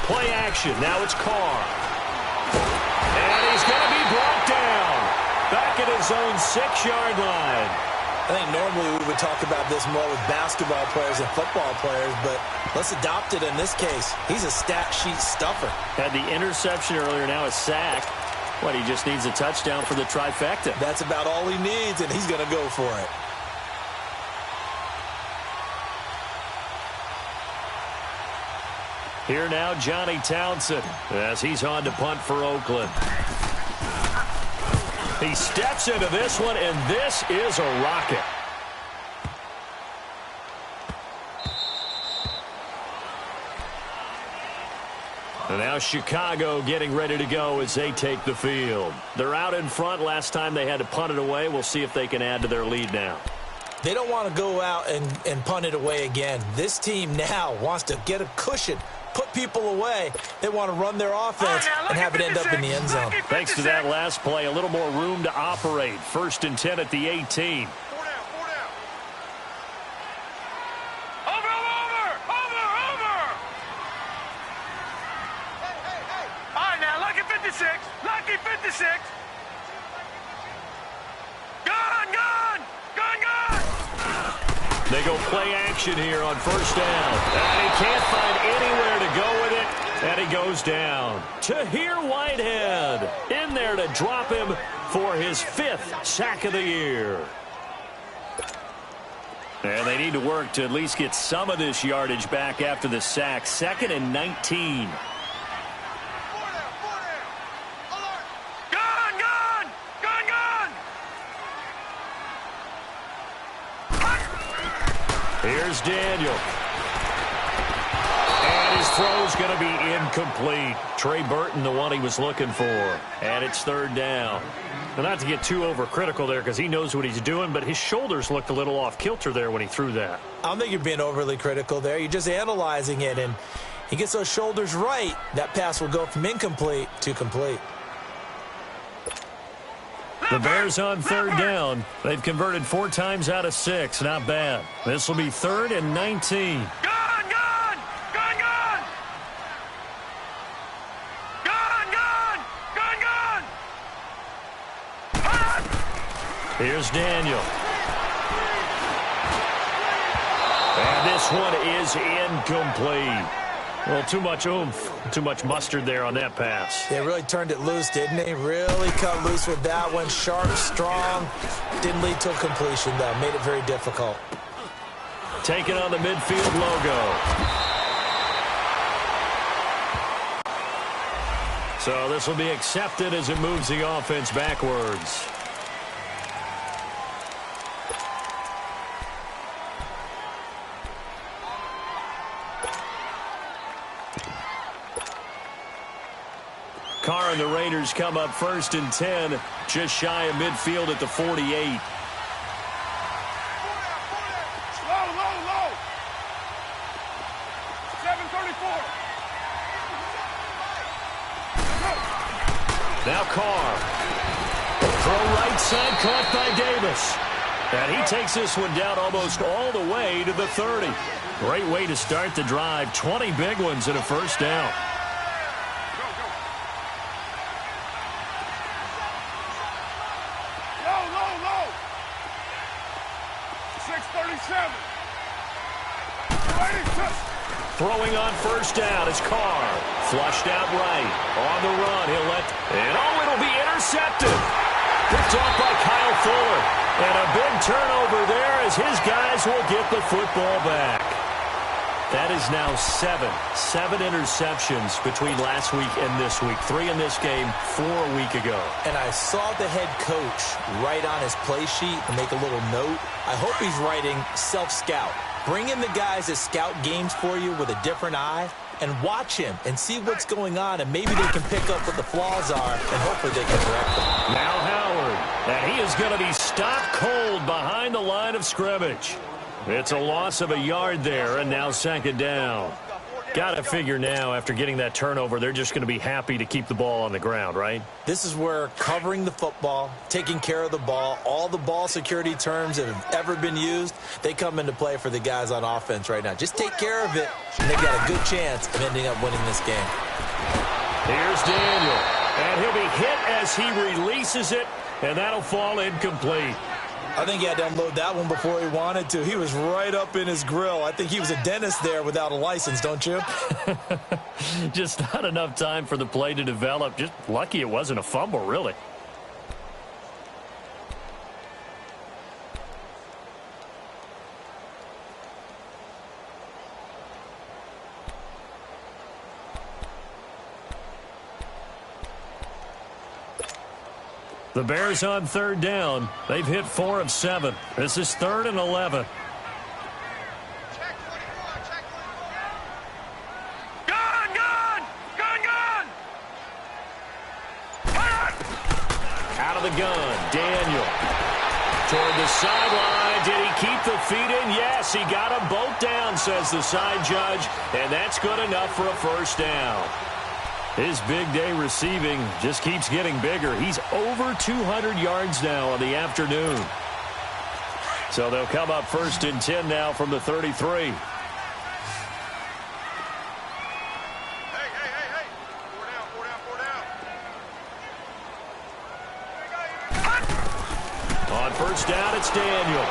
Play action. Now it's Carr. And he's going to be brought down. Back at his own 6-yard line. I think normally we would talk about this more with basketball players and football players, but let's adopt it in this case. He's a stat sheet stuffer. Had the interception earlier, now a sack. What, he just needs a touchdown for the trifecta. That's about all he needs, and he's going to go for it. Here now, Johnny Townsend, as he's on to punt for Oakland. He steps into this one, and this is a rocket. And now Chicago getting ready to go as they take the field. They're out in front. Last time they had to punt it away. We'll see if they can add to their lead now. They don't want to go out and punt it away again. This team now wants to get a cushion, put people away. They want to run their offense and have it end up in the end zone. Thanks to that last play, a little more room to operate. 1st and 10 at the 18. 4 down, 4 down. Over. Hey. All right, now, lucky 56. Lucky 56. Gun. They go play action here on 1st down. And he can't find anywhere to go with it. And he goes down. Tahir Whitehead in there to drop him for his 5th sack of the year. And they need to work to at least get some of this yardage back after the sack. 2nd and 19. 4 down. Alert. Gun. Here's Daniel. And his throw's going to be incomplete. Trey Burton, the one he was looking for. And it's 3rd down. Now, not to get too overcritical there because he knows what he's doing, but his shoulders looked a little off kilter there when he threw that. I don't think you're being overly critical there. You're just analyzing it, and he gets those shoulders right. That pass will go from incomplete to complete. The Bears on 3rd down. They've converted 4 times out of 6. Not bad. This will be 3rd and 19. Gun. Here's Daniel. And this one is incomplete. Well, too much oomph, too much mustard there on that pass. They really turned it loose, didn't they? Really cut loose with that one. Sharp, strong. Didn't lead to a completion, though. Made it very difficult. Taking on the midfield logo. So this will be accepted as it moves the offense backwards. Carr and the Raiders come up 1st and 10, just shy of midfield at the 48. Low. 7:34. Now Carr. Throw right side caught by Davis. And he takes this one down almost all the way to the 30. Great way to start the drive. 20 big ones and a 1st down. Throwing on first down is Carr. Flushed out right. On the run, he'll let... And it'll be intercepted. Picked off by Kyle Fuller. And a big turnover there as his guys will get the football back. That is now seven interceptions between last week and this week. 3 in this game, 4 a week ago. And I saw the head coach write on his play sheet and make a little note. I hope he's writing self-scout. Bring in the guys that scout games for you with a different eye and watch him and see what's going on, and maybe they can pick up what the flaws are, and hopefully they can correct them. Now Howard, and he is going to be stopped cold behind the line of scrimmage. It's a loss of a yard there, and now second down. Got to figure now, after getting that turnover, they're just going to be happy to keep the ball on the ground, right? This is where covering the football, taking care of the ball, all the ball security terms that have ever been used, they come into play for the guys on offense right now. Just take care of it, and they've got a good chance of ending up winning this game. Here's Daniel, and he'll be hit as he releases it, and that'll fall incomplete. I think he had to unload that one before he wanted to. He was right up in his grill. I think he was a dentist there without a license, don't you? Just not enough time for the play to develop. Just lucky it wasn't a fumble, really. The Bears on third down. They've hit 4 of 7. This is 3rd and 11. Out of the gun, Daniel. Toward the sideline. Did he keep the feet in? Yes, he got them both down, says the side judge. And that's good enough for a first down. His big day receiving just keeps getting bigger. He's over 200 yards now on the afternoon. So they'll come up 1st and 10 now from the 33. Hey. On first down, it's Daniel.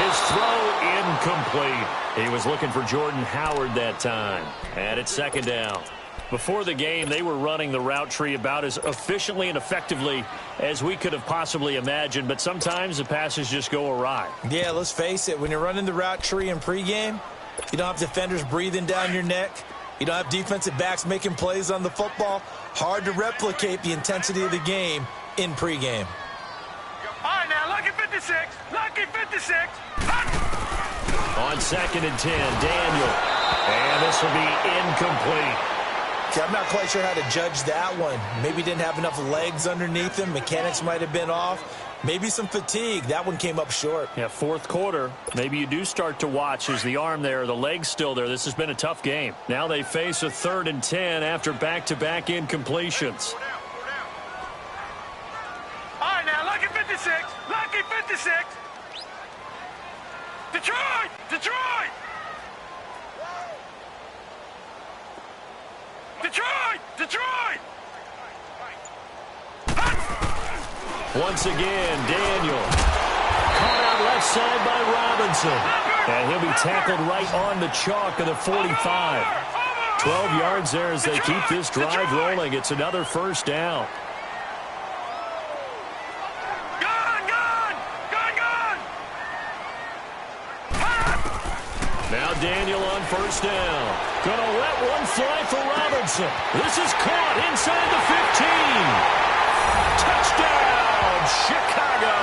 His throw incomplete. He was looking for Jordan Howard that time. And it's second down. Before the game, they were running the route tree about as efficiently and effectively as we could have possibly imagined, but sometimes the passes just go awry. Yeah, let's face it. When you're running the route tree in pregame, you don't have defenders breathing down your neck. You don't have defensive backs making plays on the football. Hard to replicate the intensity of the game in pregame. All right, now, lucky 56. Lucky 56. On 2nd and 10, Daniel. And this will be incomplete. I'm not quite sure how to judge that one. Maybe didn't have enough legs underneath him. Mechanics might have been off. Maybe some fatigue. That one came up short. Yeah, 4th quarter. Maybe you do start to watch. Is the arm there, the leg's still there? This has been a tough game. Now they face a 3rd and 10 after back-to-back incompletions. All right, now, lucky 56. Lucky 56. Detroit! Detroit! Detroit! Detroit! Once again, Daniel. Caught out left side by Robinson. And he'll be tackled right on the chalk of the 45. 12 yards there as they keep this drive rolling. It's another first down. Now Daniel on first down. Gonna let one fly for Robinson. This is caught inside the 15. Touchdown, Chicago.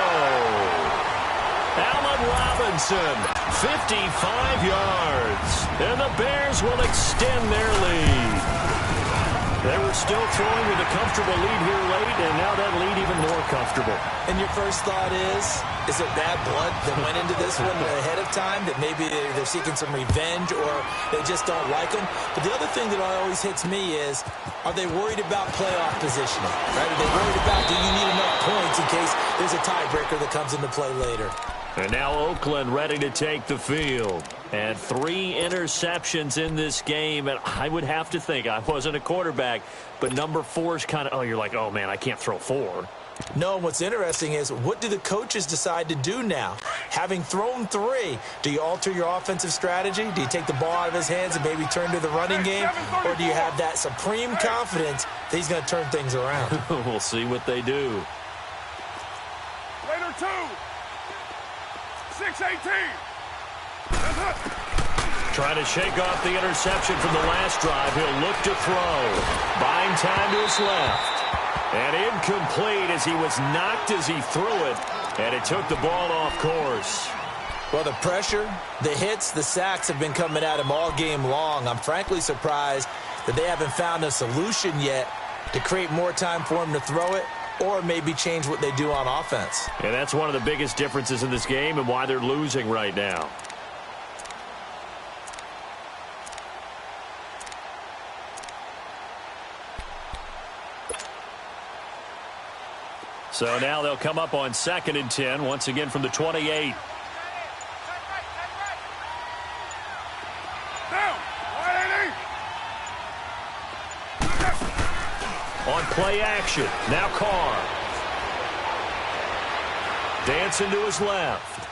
Allen Robinson, 55 yards. And the Bears will extend their lead. They were still throwing with a comfortable lead here late, and now that lead even more comfortable. And your first thought is it bad blood that went into this one ahead of time, that maybe they're seeking some revenge or they just don't like them? But the other thing that always hits me is, are they worried about playoff positioning? Right? Are they worried about, do you need enough points in case there's a tiebreaker that comes into play later? And now Oakland ready to take the field. And 3 interceptions in this game. And I would have to think, I wasn't a quarterback, but number 4 is kind of, you're like, oh, man, I can't throw 4. No, what's interesting is, what do the coaches decide to do now? Having thrown 3, do you alter your offensive strategy? Do you take the ball out of his hands and maybe turn to the running game? Or do you have that supreme confidence that he's going to turn things around? We'll see what they do. Later 2. 6-18. Trying to shake off the interception from the last drive. He'll look to throw. Buying time to his left. And incomplete as he was knocked as he threw it. And it took the ball off course. Well, the pressure, the hits, the sacks have been coming at him all game long. I'm frankly surprised that they haven't found a solution yet to create more time for him to throw it, or maybe change what they do on offense. And that's one of the biggest differences in this game and why they're losing right now. So now they'll come up on 2nd and 10, once again from the 28. On play action, now Carr. Dancing to his left.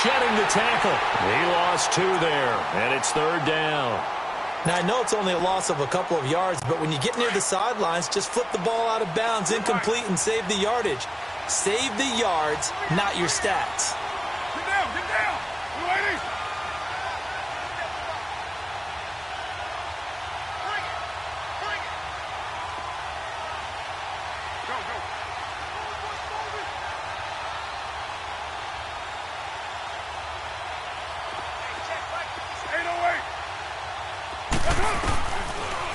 Shedding the tackle. He lost 2 there, and it's 3rd down. Now, I know it's only a loss of a couple of yards, but when you get near the sidelines, just flip the ball out of bounds, incomplete, and save the yardage. Save the yards, not your stats. Get down, get down. You ready? Bring it. Go, go. 808.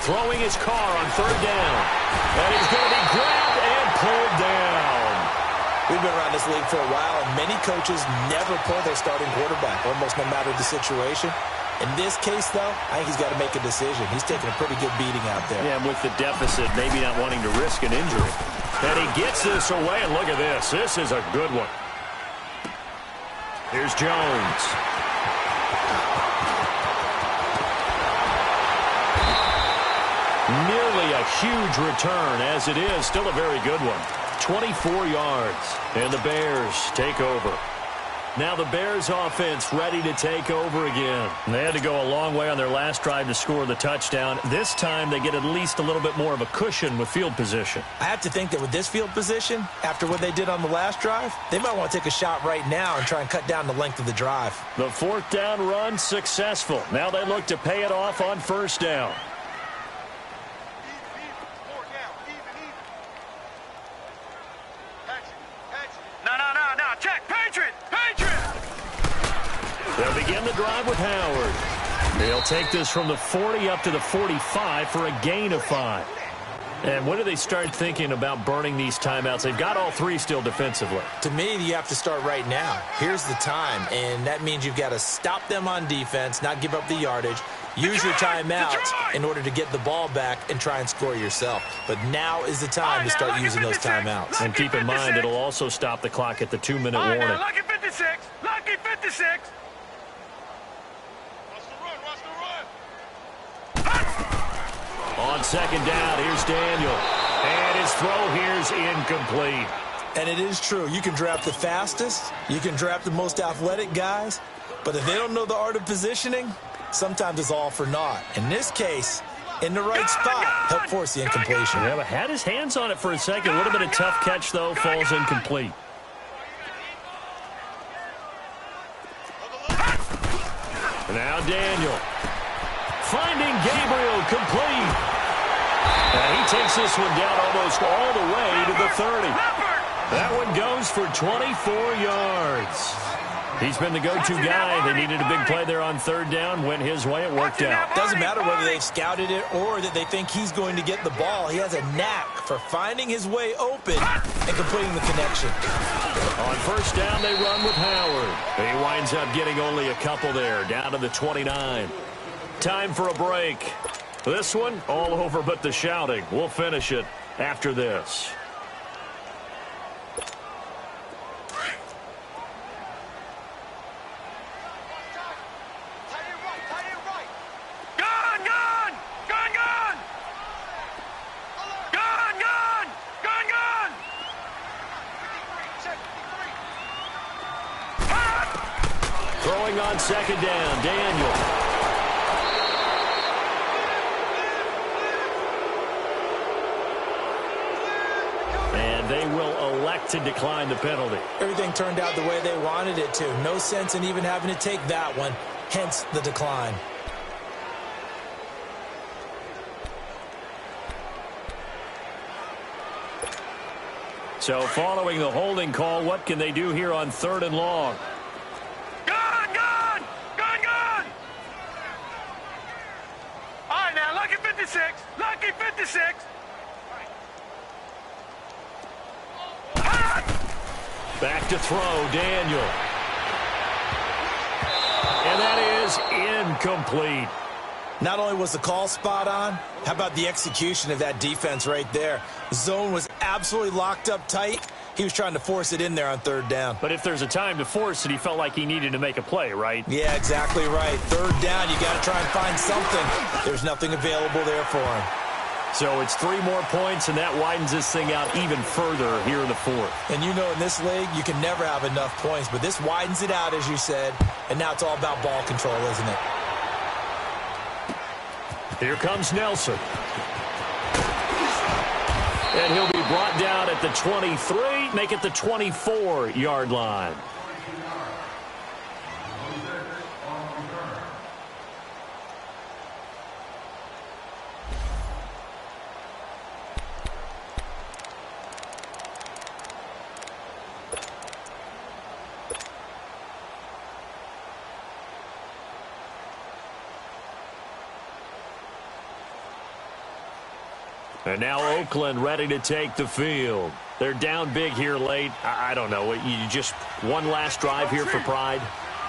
Throwing his car on 3rd down. And he's going to be grabbed and pulled down. We've been around this league for a while, and many coaches never pull their starting quarterback, almost no matter the situation. In this case, though, I think he's got to make a decision. He's taking a pretty good beating out there. Yeah, and with the deficit, maybe not wanting to risk an injury. And he gets this away, and look at this. This is a good one. Here's Jones. Nearly a huge return, as it is. Still a very good one. 24 yards, and the Bears take over. Now the Bears offense ready to take over again. They had to go a long way on their last drive to score the touchdown. This time they get at least a little bit more of a cushion with field position. I have to think that with this field position, after what they did on the last drive, they might want to take a shot right now and try and cut down the length of the drive. The 4th down run successful. Now they look to pay it off on 1st down. They'll begin the drive with Howard. They'll take this from the 40 up to the 45 for a gain of 5. And when do they start thinking about burning these timeouts? They've got all 3 still defensively. To me, you have to start right now. Here's the time, and that means you've got to stop them on defense, not give up the yardage, use your timeouts in order to get the ball back and try and score yourself. But now is the time to start using those timeouts. And keep in mind, it'll also stop the clock at the 2-minute warning. Lucky 56. Lucky 56. On 2nd down, here's Daniel. And his throw here's incomplete. And it is true. You can draft the fastest. You can draft the most athletic guys. But if they don't know the art of positioning, sometimes it's all for naught. In this case, in the right spot, help force the incompletion. Yeah, but had his hands on it for a second. A little bit of tough catch, though. Falls incomplete. Now Daniel. Finding Gabriel complete. And he takes this one down almost all the way to the 30. That one goes for 24 yards. He's been the go-to guy. They needed a big play there on 3rd down. Went his way. It worked out. Doesn't matter whether they've scouted it or that they think he's going to get the ball. He has a knack for finding his way open and completing the connection. On 1st down, they run with Howard. He winds up getting only a couple there, down to the 29. Time for a break. This one, all over but the shouting. We'll finish it after this. on second down. Daniel. And they will elect to decline the penalty. Everything turned out the way they wanted it to. No sense in even having to take that one, hence the decline. So following the holding call, what can they do here on 3rd and long? Gun! Gun! Gun! Gun! All right, now, lucky 56. Lucky 56. Back to throw, Daniel. And that is incomplete. Not only was the call spot on, how about the execution of that defense right there? The zone was absolutely locked up tight. He was trying to force it in there on 3rd down. But if there's a time to force it, he felt like he needed to make a play, right? Yeah, exactly right. 3rd down, you got to try and find something. There's nothing available there for him. So it's 3 more points, and that widens this thing out even further here in the 4th. And you know in this league, you can never have enough points, but this widens it out, as you said, and now it's all about ball control, isn't it? Here comes Nelson. And he'll be brought down at the 23, make it the 24-yard line. And now Oakland ready to take the field. They're down big here late. I don't know. You just one last drive here for pride?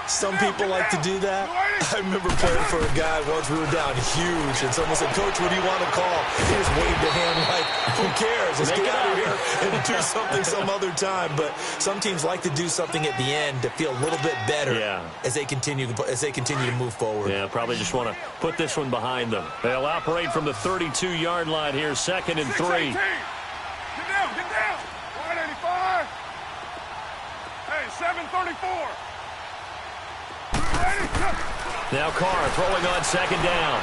Some people like to do that. I remember playing for a guy once we were down huge, and someone said, "Coach, what do you want to call?" He just waved a hand like, who cares? Let's get out of here and do something some other time. But some teams like to do something at the end to feel a little bit better as they continue to move forward. Yeah, probably just want to put this one behind them. They'll operate from the 32-yard line here, 2nd and 3. Get down, get down. 185. Hey, 734. Now Carr throwing on 2nd down.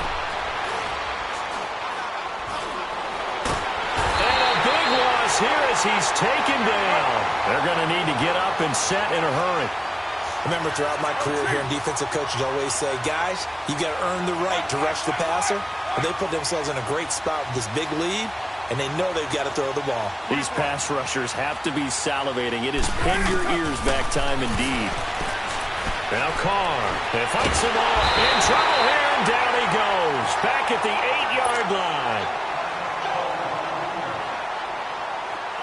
And a big loss here as he's taken down. They're going to need to get up and set in a hurry. Remember, throughout my career here in defensive coaches always say, guys, you got to earn the right to rush the passer. But they put themselves in a great spot with this big lead, and they know they've got to throw the ball. These pass rushers have to be salivating. It is pin your ears back time indeed. Now Carr, and fights him off. In trouble here, and down he goes. Back at the 8-yard line.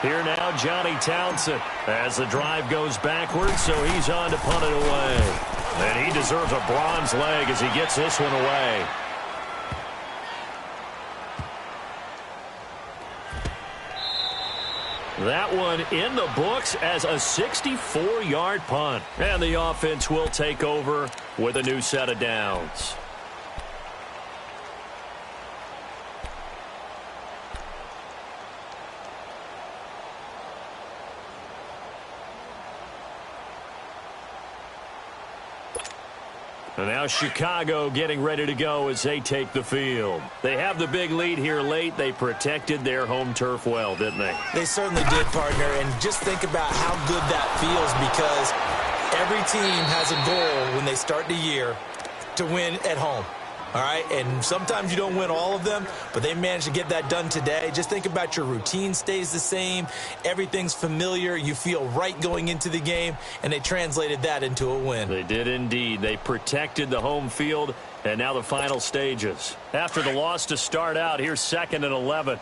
Here now, Johnny Townsend. As the drive goes backwards, so he's on to punt it away. And he deserves a bronze leg as he gets this one away. That one in the books as a 64-yard punt. And the offense will take over with a new set of downs. And now Chicago getting ready to go as they take the field. They have the big lead here late. They protected their home turf well, didn't they? They certainly did, partner. And just think about how good that feels, because every team has a goal when they start the year to win at home. All right, and sometimes you don't win all of them, but they managed to get that done today. Just think about your routine stays the same. Everything's familiar. You feel right going into the game, and they translated that into a win. They did indeed. They protected the home field, and now the final stages. After the loss to start out, here's 2nd and 11.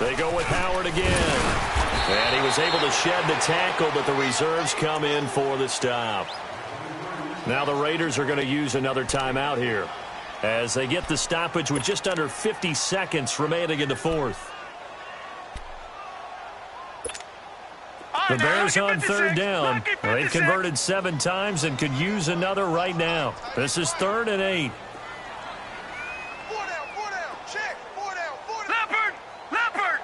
They go with Howard again. And he was able to shed the tackle, but the reserves come in for the stop. Now the Raiders are going to use another timeout here as they get the stoppage with just under 50 seconds remaining in the 4th. The Bears on third down. They've converted 7 times and could use another right now. This is 3rd and 8. 4 down, check, 4 down, 4 down. Leopard!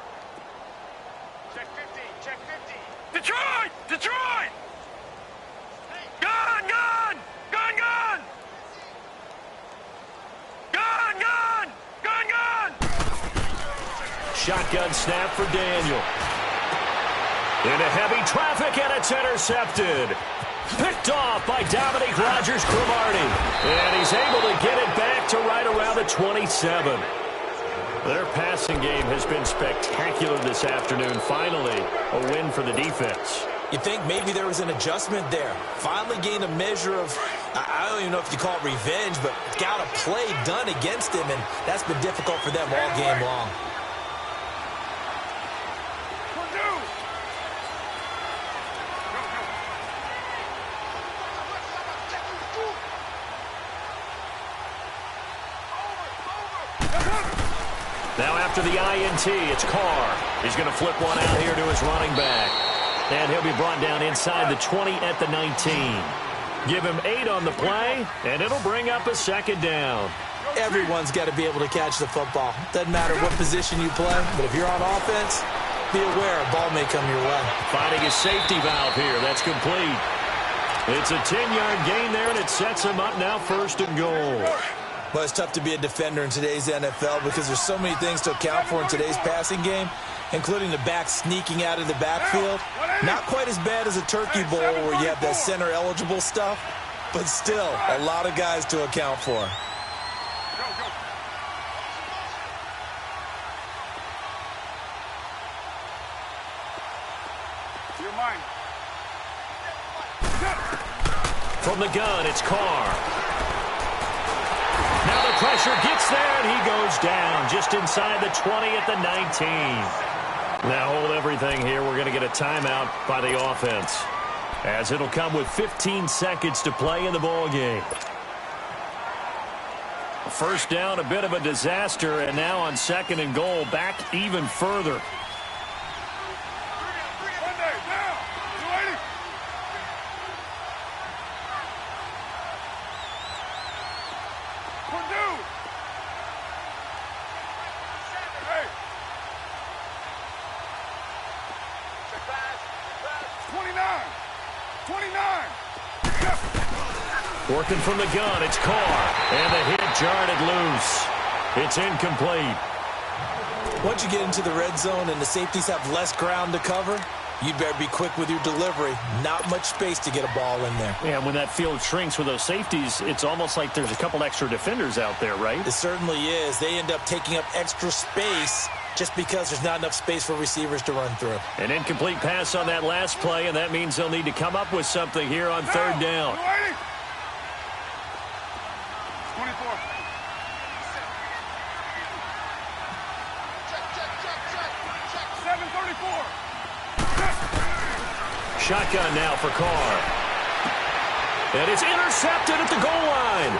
Check 50, check 50. Detroit! Gun! Shotgun snap for Daniel. Into heavy traffic, and it's intercepted. Picked off by Dominique Rodgers-Cromartie. And he's able to get it back to right around the 27. Their passing game has been spectacular this afternoon. Finally, a win for the defense. You think maybe there was an adjustment there. Finally gained a measure of, I don't even know if you call it revenge, but got a play done against him, and that's been difficult for them all game long. Now after the INT, it's Carr. He's going to flip one out here to his running back. And he'll be brought down inside the 20 at the 19. Give him 8 on the play, and it'll bring up a 2nd down. Everyone's got to be able to catch the football. Doesn't matter what position you play, but if you're on offense, be aware a ball may come your way. Finding a safety valve here. That's complete. It's a 10-yard gain there, and it sets him up now 1st and goal. Well, it's tough to be a defender in today's NFL because there's so many things to account for in today's passing game, including the back sneaking out of the backfield. Not quite as bad as a turkey bowl where you have that center-eligible stuff, but still a lot of guys to account for. From the gun, it's Carr. Now the pressure gets there, and he goes down just inside the 20 at the 19. Now hold everything here. We're going to get a timeout by the offense, as it'll come with 15 seconds to play in the ball game. First down, a bit of a disaster, and now on 2nd and goal, back even further. Working from the gun, it's Carr. And the hit jarred it loose. It's incomplete. Once you get into the red zone and the safeties have less ground to cover, you better be quick with your delivery. Not much space to get a ball in there. Yeah, when that field shrinks with those safeties, it's almost like there's a couple extra defenders out there, right? It certainly is. They end up taking up extra space just because there's not enough space for receivers to run through. An incomplete pass on that last play, and that means they'll need to come up with something here on 3rd down. 24. Check. 734. Shotgun now for Carr. And it's intercepted at the goal line.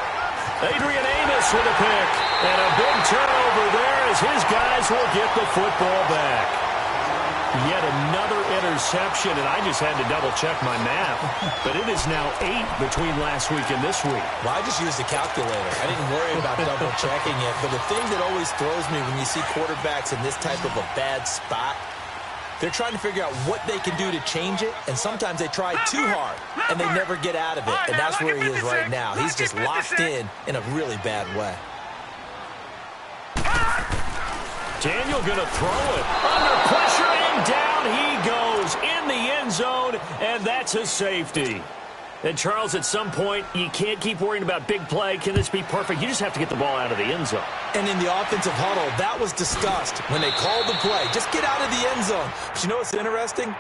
Adrian Amos with a pick. And a big turnover there as his guys will get the football back. Yet another interception, and I just had to double-check my math. But it is now 8 between last week and this week. Well, I just used the calculator. I didn't worry about double-checking it. But the thing that always throws me when you see quarterbacks in this type of a bad spot, they're trying to figure out what they can do to change it, and sometimes they try too hard, and they never get out of it. And that's where he is right now. He's just locked in a really bad way. Daniel going to throw it. Under pressure, and down he goes in the end zone, and that's a safety. And, Charles, at some point, you can't keep worrying about big play. Can this be perfect? You just have to get the ball out of the end zone. And in the offensive huddle, that was discussed when they called the play. Just get out of the end zone. But you know what's interesting?